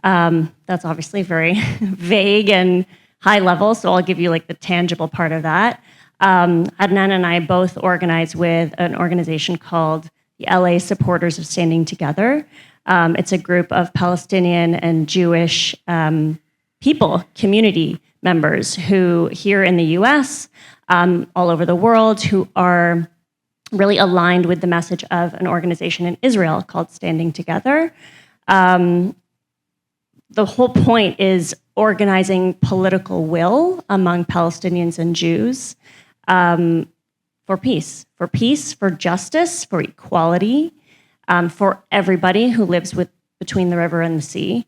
That's obviously very vague and high level, so I'll give you like the tangible part of that. Adnan and I both organize with an organization called the LA Supporters of Standing Together. It's a group of Palestinian and Jewish people, community members who here in the US, all over the world, who are really aligned with the message of an organization in Israel called Standing Together. The whole point is organizing political will among Palestinians and Jews for peace, for justice, for equality, for everybody who lives between the river and the sea.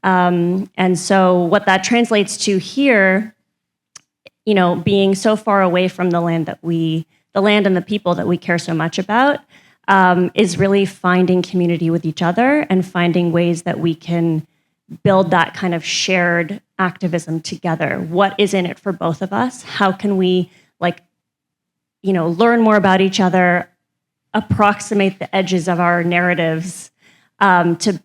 And so what that translates to here, you know, being so far away from the land and the people that we care so much about, is really finding community with each other and finding ways that we can build that kind of shared activism together. What is in it for both of us? How can we, like, you know, learn more about each other, approximate the edges of our narratives, to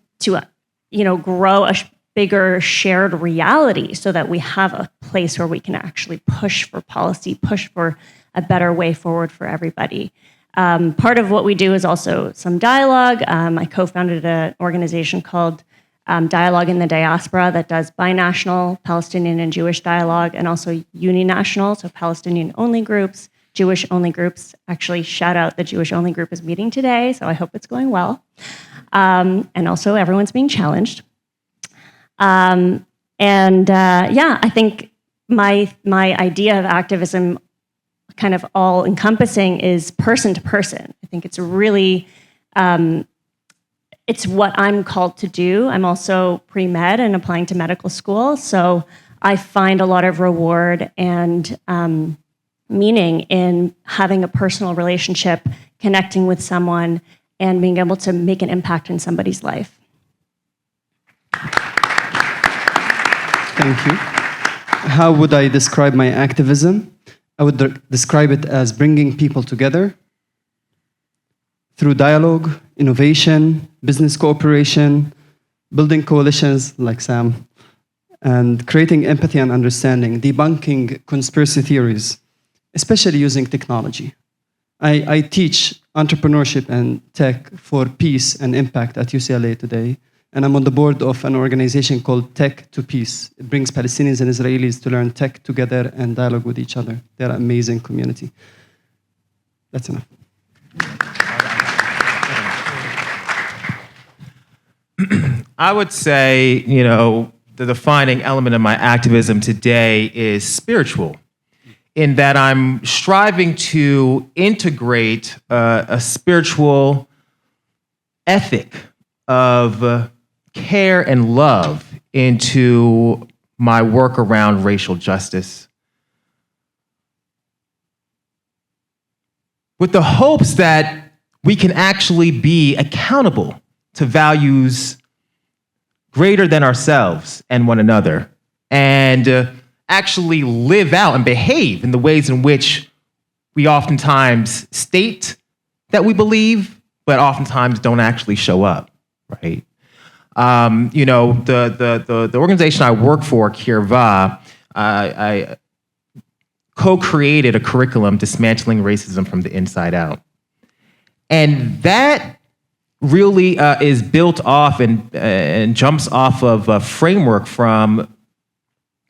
you know, grow a bigger shared reality so that we have a place where we can actually push for policy, push for a better way forward for everybody. Part of what we do is also some dialogue. I co-founded an organization called Dialogue in the Diaspora that does binational Palestinian and Jewish dialogue, and also uninational, so Palestinian-only groups, Jewish-only groups. Actually, shout out, the Jewish-only group is meeting today, so I hope it's going well. And also everyone's being challenged. Yeah, I think my idea of activism, kind of all encompassing, is person to person. I think it's really, it's what I'm called to do. I'm also pre-med and applying to medical school. So I find a lot of reward and meaning in having a personal relationship, connecting with someone, and being able to make an impact in somebody's life. Thank you. How would I describe my activism? I would describe it as bringing people together through dialogue, innovation, business cooperation, building coalitions like Sam, and creating empathy and understanding, debunking conspiracy theories, especially using technology. I teach entrepreneurship and tech for peace and impact at UCLA today, and I'm on the board of an organization called Tech to Peace. It brings Palestinians and Israelis to learn tech together and dialogue with each other. They're an amazing community. That's enough. I would say, you know, the defining element of my activism today is spiritual, in that I'm striving to integrate a spiritual ethic of care and love into my work around racial justice, with the hopes that we can actually be accountable to values greater than ourselves and one another, and actually live out and behave in the ways in which we oftentimes state that we believe, but oftentimes don't actually show up, right? You know, the organization I work for, Kirva, I co-created a curriculum, Dismantling Racism from the Inside Out. And that really is built off and jumps off of a framework from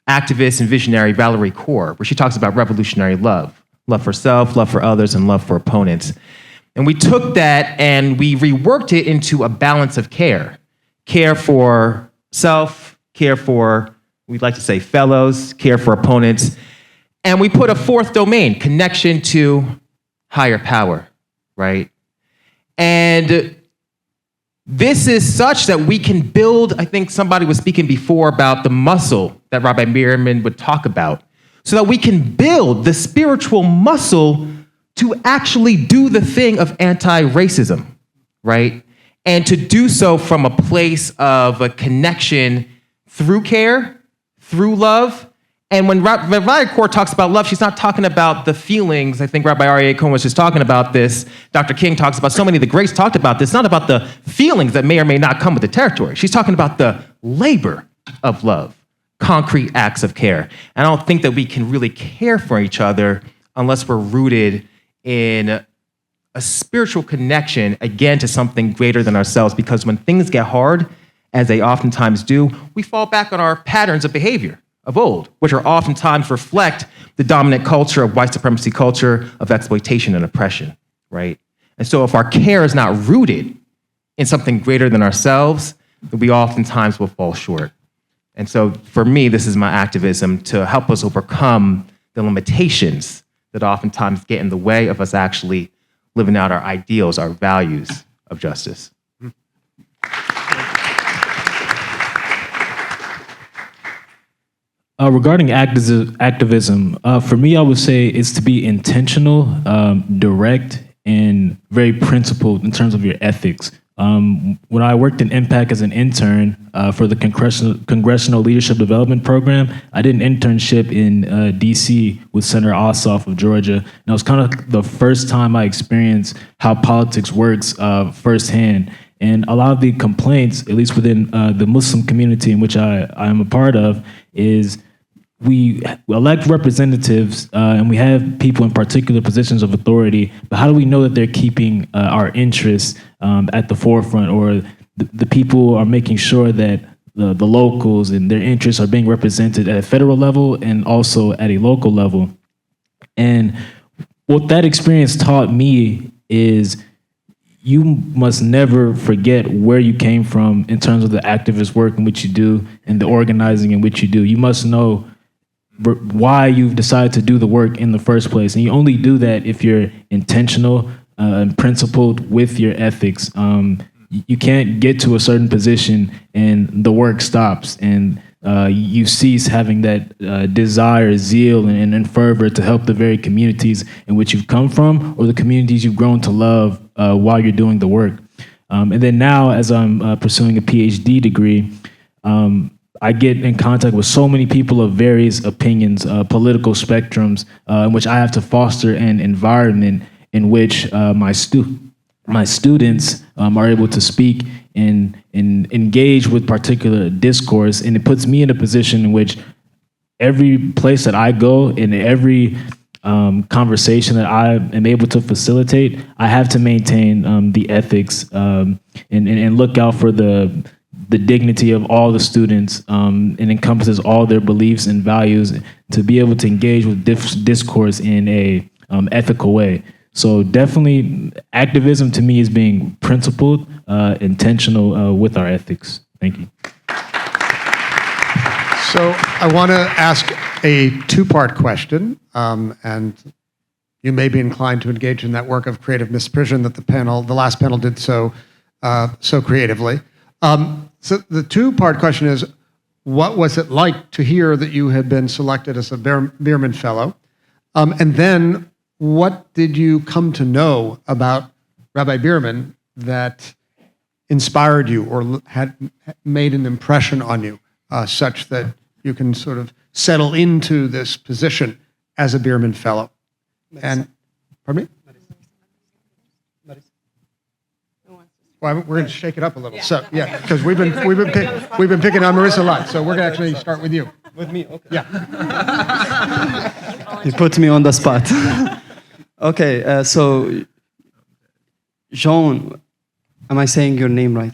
activist and visionary Valerie Kaur, where she talks about revolutionary love, love for self, love for others, and love for opponents. And we took that and we reworked it into a balance of care. Care for self, care for, we'd like to say, fellows, care for opponents. And we put a fourth domain, connection to higher power, right? And this is such that we can build, I think somebody was speaking before about the muscle that Rabbi Beerman would talk about, so that we can build the spiritual muscle to actually do the thing of anti-racism, right? And to do so from a place of a connection through care, through love, And when Rabbi Kaur talks about love, she's not talking about the feelings. I think Rabbi ARYEH Cohen was just talking about this. Dr. King talks about, so many of the greats talked about this. It's not about the feelings that may or may not come with the territory. She's talking about the labor of love, concrete acts of care. And I don't think that we can really care for each other unless we're rooted in a spiritual connection, again, to something greater than ourselves. Because when things get hard, as they oftentimes do, we fall back on our patterns of behavior of old, which are oftentimes reflect the dominant culture of white supremacy culture of exploitation and oppression, right? And so if our care is not rooted in something greater than ourselves, then we oftentimes will fall short. And so for me, this is my activism to help us overcome the limitations that oftentimes get in the way of us actually living out our ideals, our values of justice. Regarding activism, for me, I would say it's to be intentional, direct, and very principled in terms of your ethics. When I worked in Impact as an intern for the Congressional Leadership Development Program, I did an internship in DC with Senator Ossoff of Georgia. And it was kind of the first time I experienced how politics works firsthand. And a lot of the complaints, at least within the Muslim community in which I am a part of, is we elect representatives and we have people in particular positions of authority, but how do we know that they're keeping our interests at the forefront, or the people are making sure that the locals and their interests are being represented at a federal level and also at a local level? And what that experience taught me is you must never forget where you came from in terms of the activist work in which you do and the organizing in which you do. You must know why you've decided to do the work in the first place. And you only do that if you're intentional and principled with your ethics. You can't get to a certain position and the work stops and you cease having that desire, zeal, and fervor to help the very communities in which you've come from or the communities you've grown to love while you're doing the work. And then now, as I'm pursuing a PhD degree, I get in contact with so many people of various opinions, political spectrums, in which I have to foster an environment in which my students are able to speak and engage with particular discourse. And it puts me in a position in which every place that I go, in every conversation that I am able to facilitate, I have to maintain the ethics and look out for the dignity of all the students and encompasses all their beliefs and values to be able to engage with discourse in a ethical way. So definitely activism to me is being principled, intentional with our ethics. Thank you. So I want to ask a two-part question, and you may be inclined to engage in that work of creative misprision that the last panel did so creatively. So the two-part question is, what was it like to hear that you had been selected as a Beerman Fellow? And then what did you come to know about Rabbi Beerman that inspired you or had made an impression on you such that you can sort of settle into this position as a Beerman Fellow? And, pardon me? Well, we're going to shake it up a little. So, yeah, because we've been picking on Marissa a lot. So we're going to actually start with you. With me, okay. Yeah. You put me on the spot. Okay, so Joan, am I saying your name right?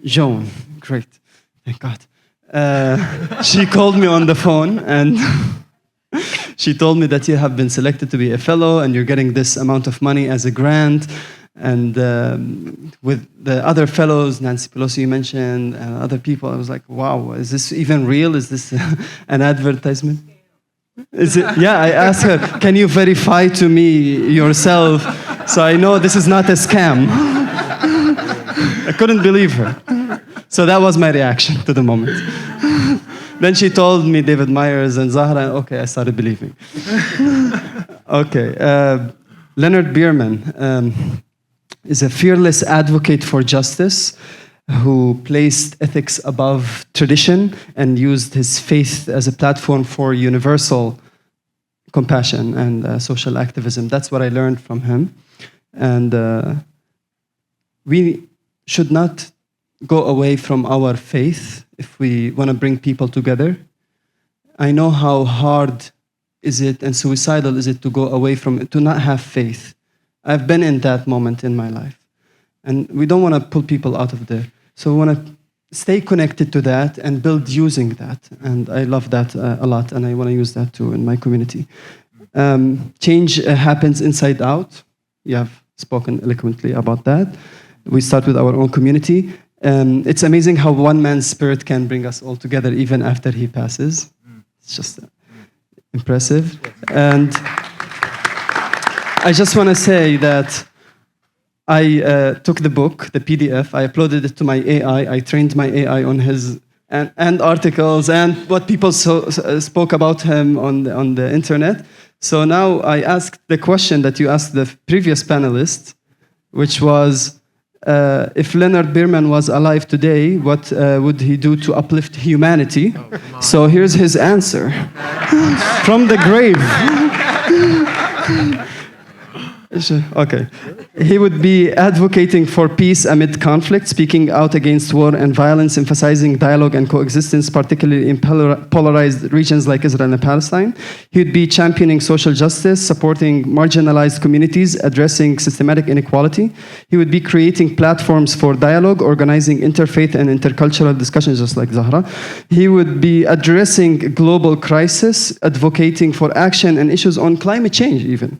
Joan, great, thank God. She called me on the phone and she told me that you have been selected to be a fellow and you're getting this amount of money as a grant. And with the other fellows, Nancy Pelosi you mentioned, and other people, I was like, wow, is this even real? Is this an advertisement? Is it? Yeah, I asked her, can you verify to me yourself so I know this is not a scam? I couldn't believe her. So that was my reaction to the moment. Then she told me David Myers and ZAHRA, okay, I started believing. Okay, Leonard Beerman is a fearless advocate for justice who placed ethics above tradition and used his faith as a platform for universal compassion and social activism. That's what I learned from him. And we should not go away from our faith if we want to bring people together. I know how hard is it and suicidal is it to go away from it, to not have faith. I've been in that moment in my life. And we don't want to pull people out of there. So we want to stay connected to that and build using that. And I love that a lot, and I want to use that too in my community. Change happens inside out. You have spoken eloquently about that. We start with our own community. It's amazing how one man's spirit can bring us all together even after he passes. It's just impressive. And I just want to say that I took the book, the PDF, I uploaded it to my AI, I trained my AI on his and articles and what people spoke about him on the internet. So now I asked the question that you asked the previous panelist, which was, if Leonard Beerman was alive today, what would he do to uplift humanity? So here's his answer. From the grave. Okay. He would be advocating for peace amid conflict, speaking out against war and violence, emphasizing dialogue and coexistence, particularly in polarized regions like Israel and Palestine. He would be championing social justice, supporting marginalized communities, addressing systematic inequality. He would be creating platforms for dialogue, organizing interfaith and intercultural discussions, just like ZAHRA. He would be addressing global crisis, advocating for action and issues on climate change even.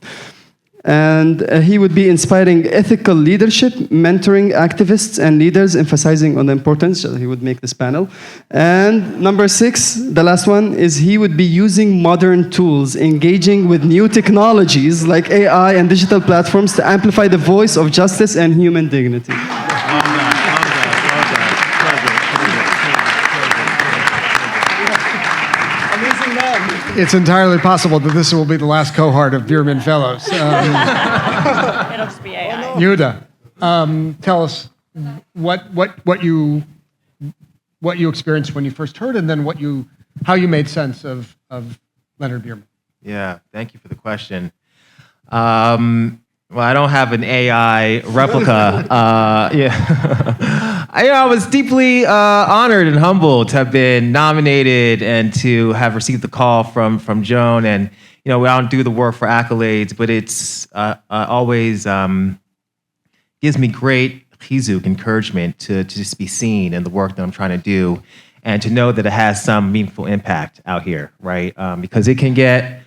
And he would be inspiring ethical leadership, mentoring activists and leaders, emphasizing on the importance. He would make this panel. And number 6, the last one, is he would be using modern tools, engaging with new technologies like AI and digital platforms to amplify the voice of justice and human dignity. It's entirely possible that this will be the last cohort of Beerman Fellows. It'll just be AI. Yehudah, tell us what you experienced when you first heard, and then how you made sense of Leonard Beerman. Yeah, thank you for the question. Well, I don't have an AI replica. I was deeply honored and humbled to have been nominated and to have received the call from Joan. And we don't do the work for accolades, but it's always gives me great chizuk, encouragement to just be seen in the work that I'm trying to do, and to know that it has some meaningful impact out here, right? Because it can get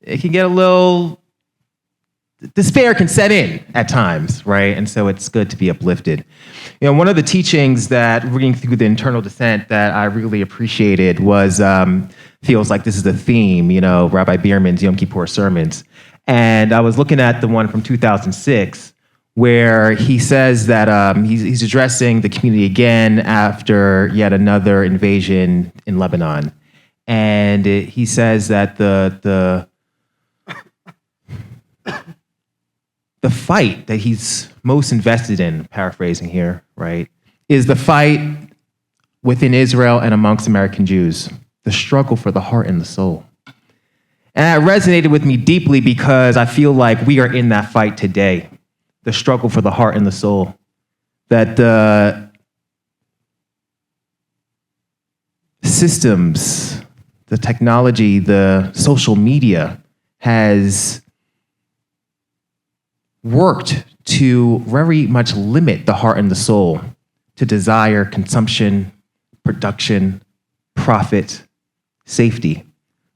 a little. Despair can set in at times, right? And so it's good to be uplifted. One of the teachings that reading through the internal dissent that I really appreciated was, feels like this is a theme, Rabbi Beerman's Yom Kippur sermons. And I was looking at the one from 2006, where he says that he's addressing the community again after yet another invasion in Lebanon. And he says that the fight that he's most invested in, paraphrasing here, right, is the fight within Israel and amongst American Jews, the struggle for the heart and the soul. And that resonated with me deeply because I feel like we are in that fight today, the struggle for the heart and the soul. That the systems, the technology, the social media has worked to very much limit the heart and the soul to desire, consumption, production, profit, safety.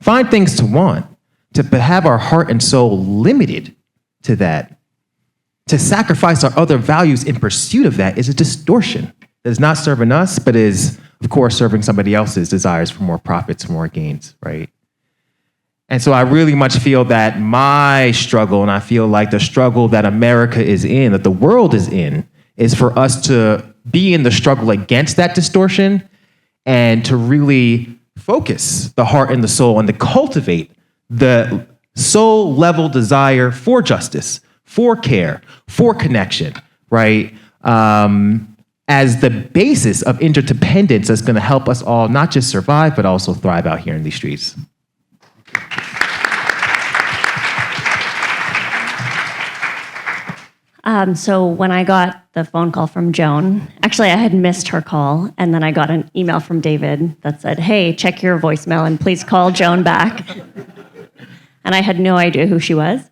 Find things to want, to have our heart and soul limited to that. To sacrifice our other values in pursuit of that is a distortion that is not serving us, but is, of course, serving somebody else's desires for more profits, more gains, right? And so I really much feel that my struggle, and I feel like the struggle that America is in, that the world is in, is for us to be in the struggle against that distortion and to really focus the heart and the soul and to cultivate the soul level desire for justice, for care, for connection, right? as the basis of interdependence that's going to help us all not just survive, but also thrive out here in these streets. So when I got the phone call from Joan, actually I had missed her call, and then I got an email from David that said, hey, check your voicemail and please call Joan back. And I had no idea who she was.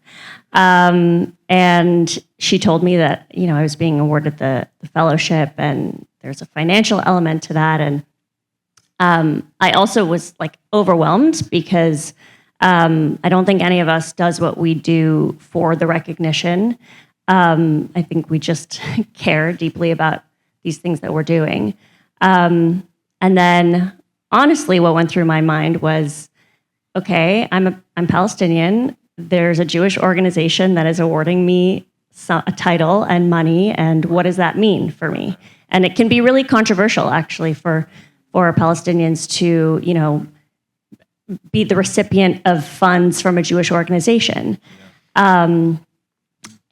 And she told me that, you know, I was being awarded the fellowship, and there's a financial element to that. And I also was like overwhelmed because I don't think any of us does what we do for the recognition. I think we just care deeply about these things that we're doing. And then honestly, what went through my mind was, okay, I'm Palestinian. There's a Jewish organization that is awarding me a title and money, and what does that mean for me? And it can be really controversial, actually, for Palestinians to, you know, be the recipient of funds from a Jewish organization.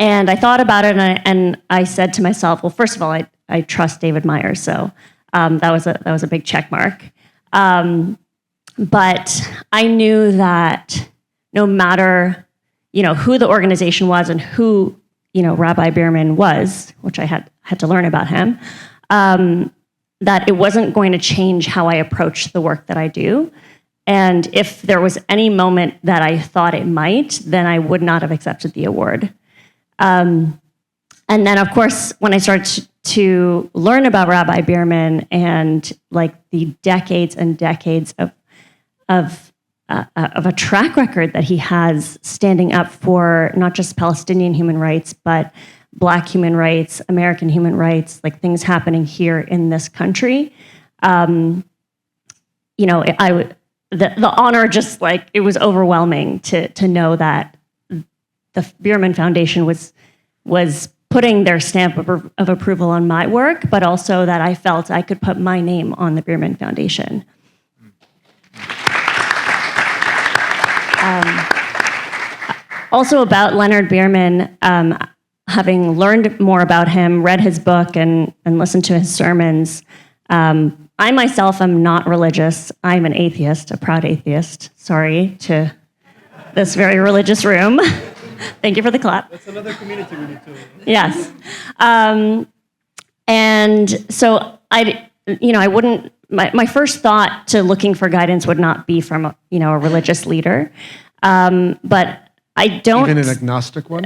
And I thought about it, and I said to myself, well, first of all, I trust David Myers, so that was a big check mark. But I knew that no matter, you know, who the organization was and who, you know, Rabbi Beerman was, which I had to learn about him, that it wasn't going to change how I approach the work that I do. And if there was any moment that I thought it might, then I would not have accepted the award. And then, of course, when I started to learn about Rabbi Beerman and like the decades and decades of a track record that he has standing up for not just Palestinian human rights, but Black human rights, American human rights, like things happening here in this country. You know, the honor just like, it was overwhelming to know that the Beerman Foundation was putting their stamp of approval on my work, but also that I felt I could put my name on the Beerman Foundation. Also about Leonard Beerman, having learned more about him, read his book, and listened to his sermons, I myself am not religious. I'm an atheist, a proud atheist. Sorry to this very religious room. Thank you for the clap. That's another community we need to. Yes. And so I wouldn't, my first thought to looking for guidance would not be from a religious leader. But I don't. Even an agnostic one?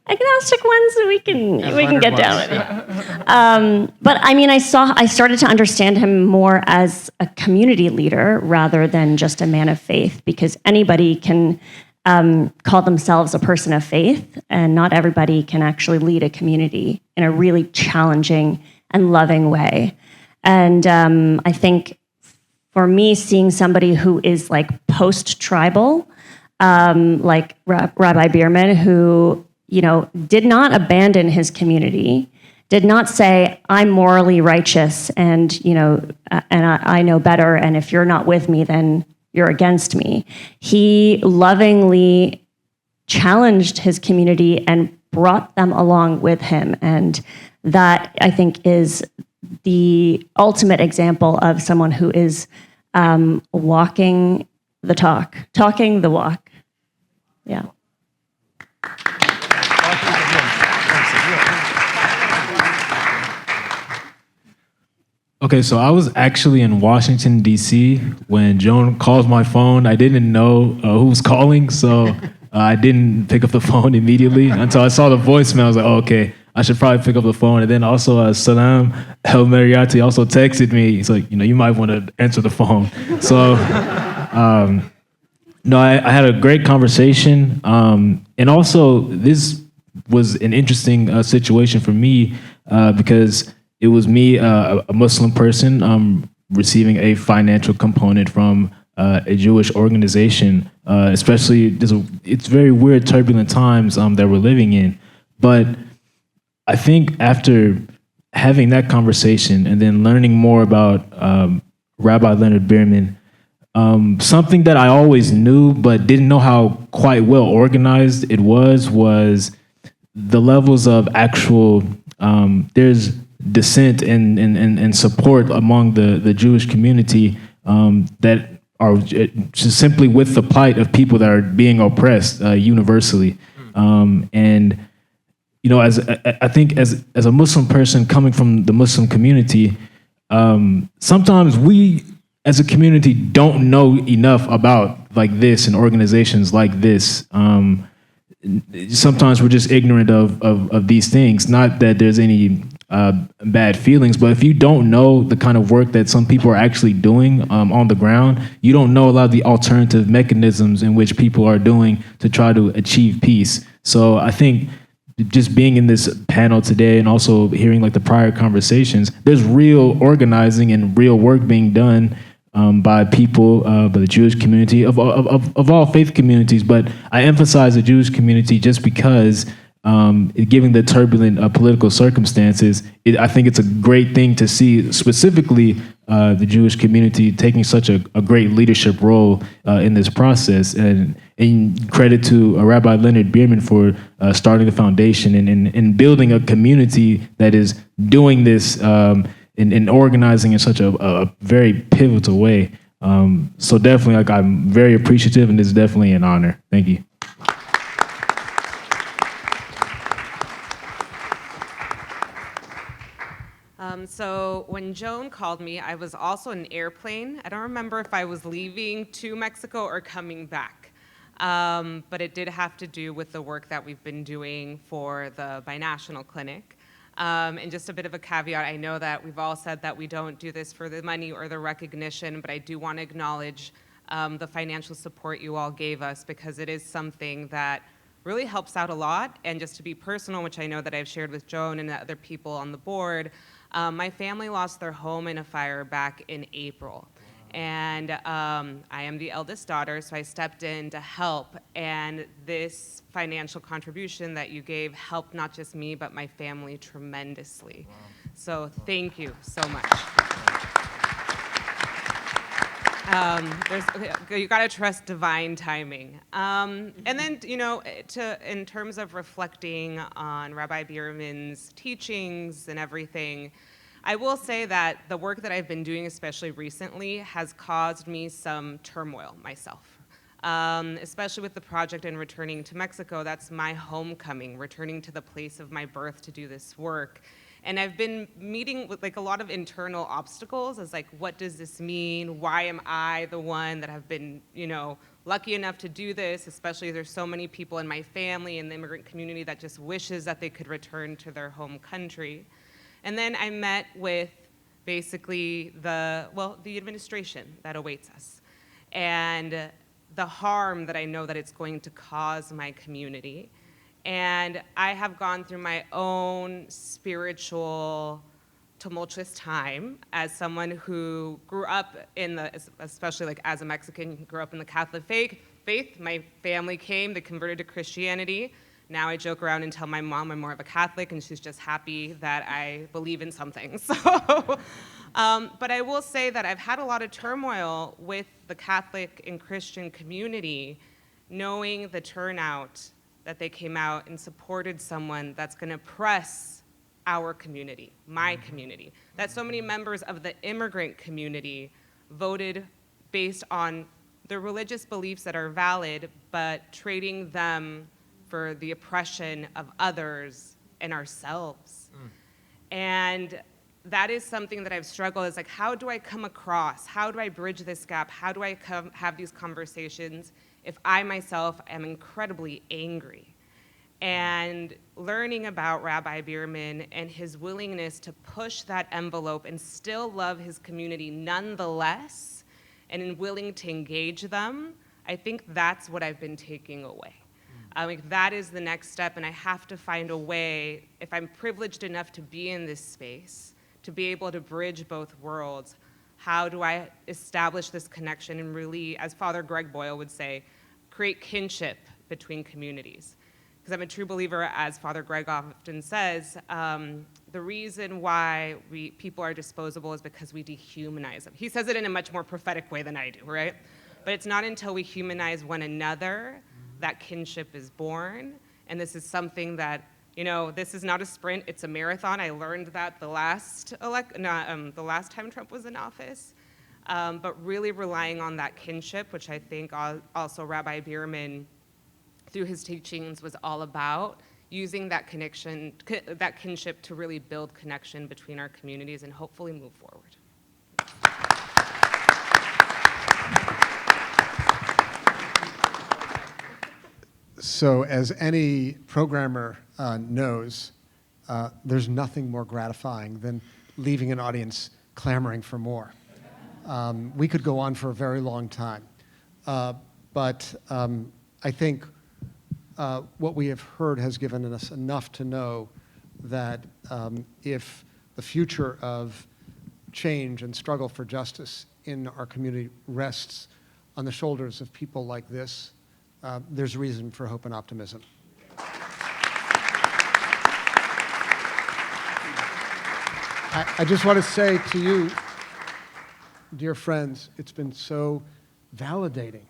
Agnostic ones, we can get down with it. But I mean, I started to understand him more as a community leader rather than just a man of faith, because anybody can call themselves a person of faith, and not everybody can actually lead a community in a really challenging and loving way. And I think for me, seeing somebody who is like post-tribal, like Rabbi Beerman, who did not abandon his community, did not say, I'm morally righteous and I know better, and if you're not with me, then you're against me. He lovingly challenged his community and brought them along with him. And that, I think, is the ultimate example of someone who is walking the talk, talking the walk. Yeah. Okay, so I was actually in Washington, D.C. when Joan called my phone. I didn't know who was calling, so I didn't pick up the phone immediately until I saw the voicemail. I was like, oh, okay, I should probably pick up the phone. And then also SALAM AL-MARAYATI also texted me. He's like, you might want to answer the phone. So, no, I had a great conversation. And also, this was an interesting situation for me because it was me, a Muslim person, receiving a financial component from a Jewish organization, especially, it's very weird, turbulent times that we're living in. But I think after having that conversation and then learning more about Rabbi Leonard Beerman, something that I always knew but didn't know how quite well organized it was the levels of actual, there's dissent and support among the Jewish community that are just simply with the plight of people that are being oppressed universally. And you know, I think as a Muslim person coming from the Muslim community, sometimes we as a community don't know enough about like this and organizations like this. Sometimes we're just ignorant of these things. Not that there's any bad feelings, but if you don't know the kind of work that some people are actually doing on the ground, you don't know a lot of the alternative mechanisms in which people are doing to try to achieve peace. So I think just being in this panel today and also hearing like the prior conversations, there's real organizing and real work being done by people, by the Jewish community, of all faith communities. But I emphasize the Jewish community just because, given the turbulent political circumstances, I think it's a great thing to see specifically the Jewish community taking such a great leadership role in this process. And credit to Rabbi Leonard Beerman for starting the foundation and building a community that is doing this and organizing in such a very pivotal way. So definitely, like, I'm very appreciative, and it's definitely an honor. Thank you. So when Joan called me, I was also in an airplane. I don't remember if I was leaving to Mexico or coming back. But it did have to do with the work that we've been doing for the binational clinic. And just a bit of a caveat, I know that we've all said that we don't do this for the money or the recognition, but I do want to acknowledge the financial support you all gave us, because it is something that really helps out a lot. And just to be personal, which I know that I've shared with Joan and other people on the board, my family lost their home in a fire back in April. And I am the eldest daughter, so I stepped in to help. And this financial contribution that you gave helped not just me, but my family tremendously. Wow. So thank you so much. You gotta trust divine timing. And then, you know, in terms of reflecting on Rabbi Beerman's teachings and everything, I will say that the work that I've been doing, especially recently, has caused me some turmoil myself. Especially with the project and returning to Mexico. That's my homecoming, returning to the place of my birth to do this work. And I've been meeting with like a lot of internal obstacles as like, what does this mean? Why am I the one that have been, you know, lucky enough to do this? Especially there's so many people in my family and the immigrant community that just wishes that they could return to their home country. And then I met with basically the administration that awaits us and the harm that I know that it's going to cause my community. And I have gone through my own spiritual tumultuous time as someone who grew up in especially like as a Mexican, grew up in the Catholic faith. My family came, they converted to Christianity. Now I joke around and tell my mom I'm more of a Catholic, and she's just happy that I believe in something. So, but I will say that I've had a lot of turmoil with the Catholic and Christian community, knowing the turnout that they came out and supported someone that's going to press our community, my community, that so many members of the immigrant community voted based on their religious beliefs that are valid, but trading them for the oppression of others and ourselves. And that is something that I've struggled is like, how do I come across? How do I bridge this gap? How do I have these conversations if I myself am incredibly angry? And learning about Rabbi Beerman and his willingness to push that envelope and still love his community nonetheless, and willing to engage them, I think that's what I've been taking away. Like that is the next step, and I have to find a way, if I'm privileged enough to be in this space, to be able to bridge both worlds. How do I establish this connection and really, as Father Greg Boyle would say, create kinship between communities? Because I'm a true believer, as Father Greg often says, the reason why people are disposable is because we dehumanize them. He says it in a much more prophetic way than I do, right? But it's not until we humanize one another that kinship is born. And this is something that You know, this is not a sprint, it's a marathon. I learned that the last time Trump was in office. But really relying on that kinship, which I think also Rabbi Beerman, through his teachings, was all about, using that connection, that kinship to really build connection between our communities and hopefully move forward. So as any programmer knows, there's nothing more gratifying than leaving an audience clamoring for more. We could go on for a very long time, but I think what we have heard has given us enough to know that if the future of change and struggle for justice in our community rests on the shoulders of people like this, there's reason for hope and optimism. I just want to say to you, dear friends, it's been so validating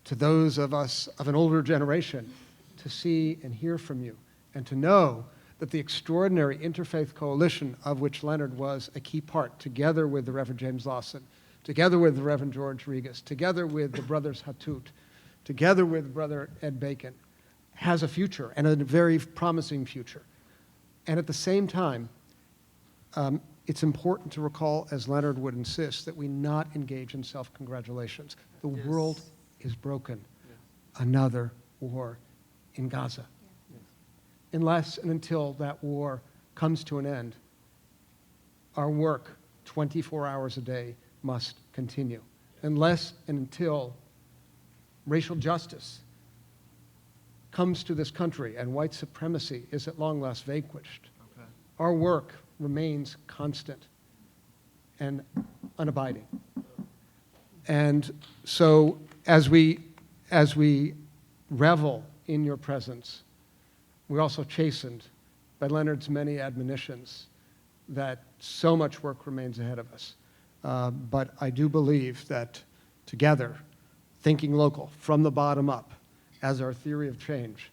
to those of us of an older generation to see and hear from you and to know that the extraordinary interfaith coalition of which Leonard was a key part, together with the Reverend James Lawson, together with the Reverend George Regas, together with the brothers Hatut, together with Brother Ed Bacon, has a future, and a very promising future. And at the same time, it's important to recall, as Leonard would insist, that we not engage in self-congratulations. The world is broken. Another war in Gaza. Unless and until that war comes to an end, our work 24 hours a day must continue. Unless and until racial justice comes to this country and white supremacy is at long last vanquished, our work remains constant and unabiding. And so as we revel in your presence, we're also chastened by Leonard's many admonitions that so much work remains ahead of us. But I do believe that together, thinking local, from the bottom up, as our theory of change,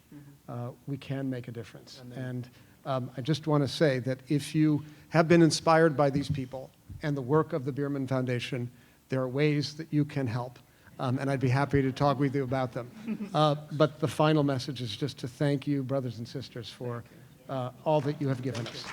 we can make a difference. And I just want to say that if you have been inspired by these people and the work of the Beerman Foundation, there are ways that you can help. And I'd be happy to talk with you about them. But the final message is just to thank you, brothers and sisters, for all that you have given us.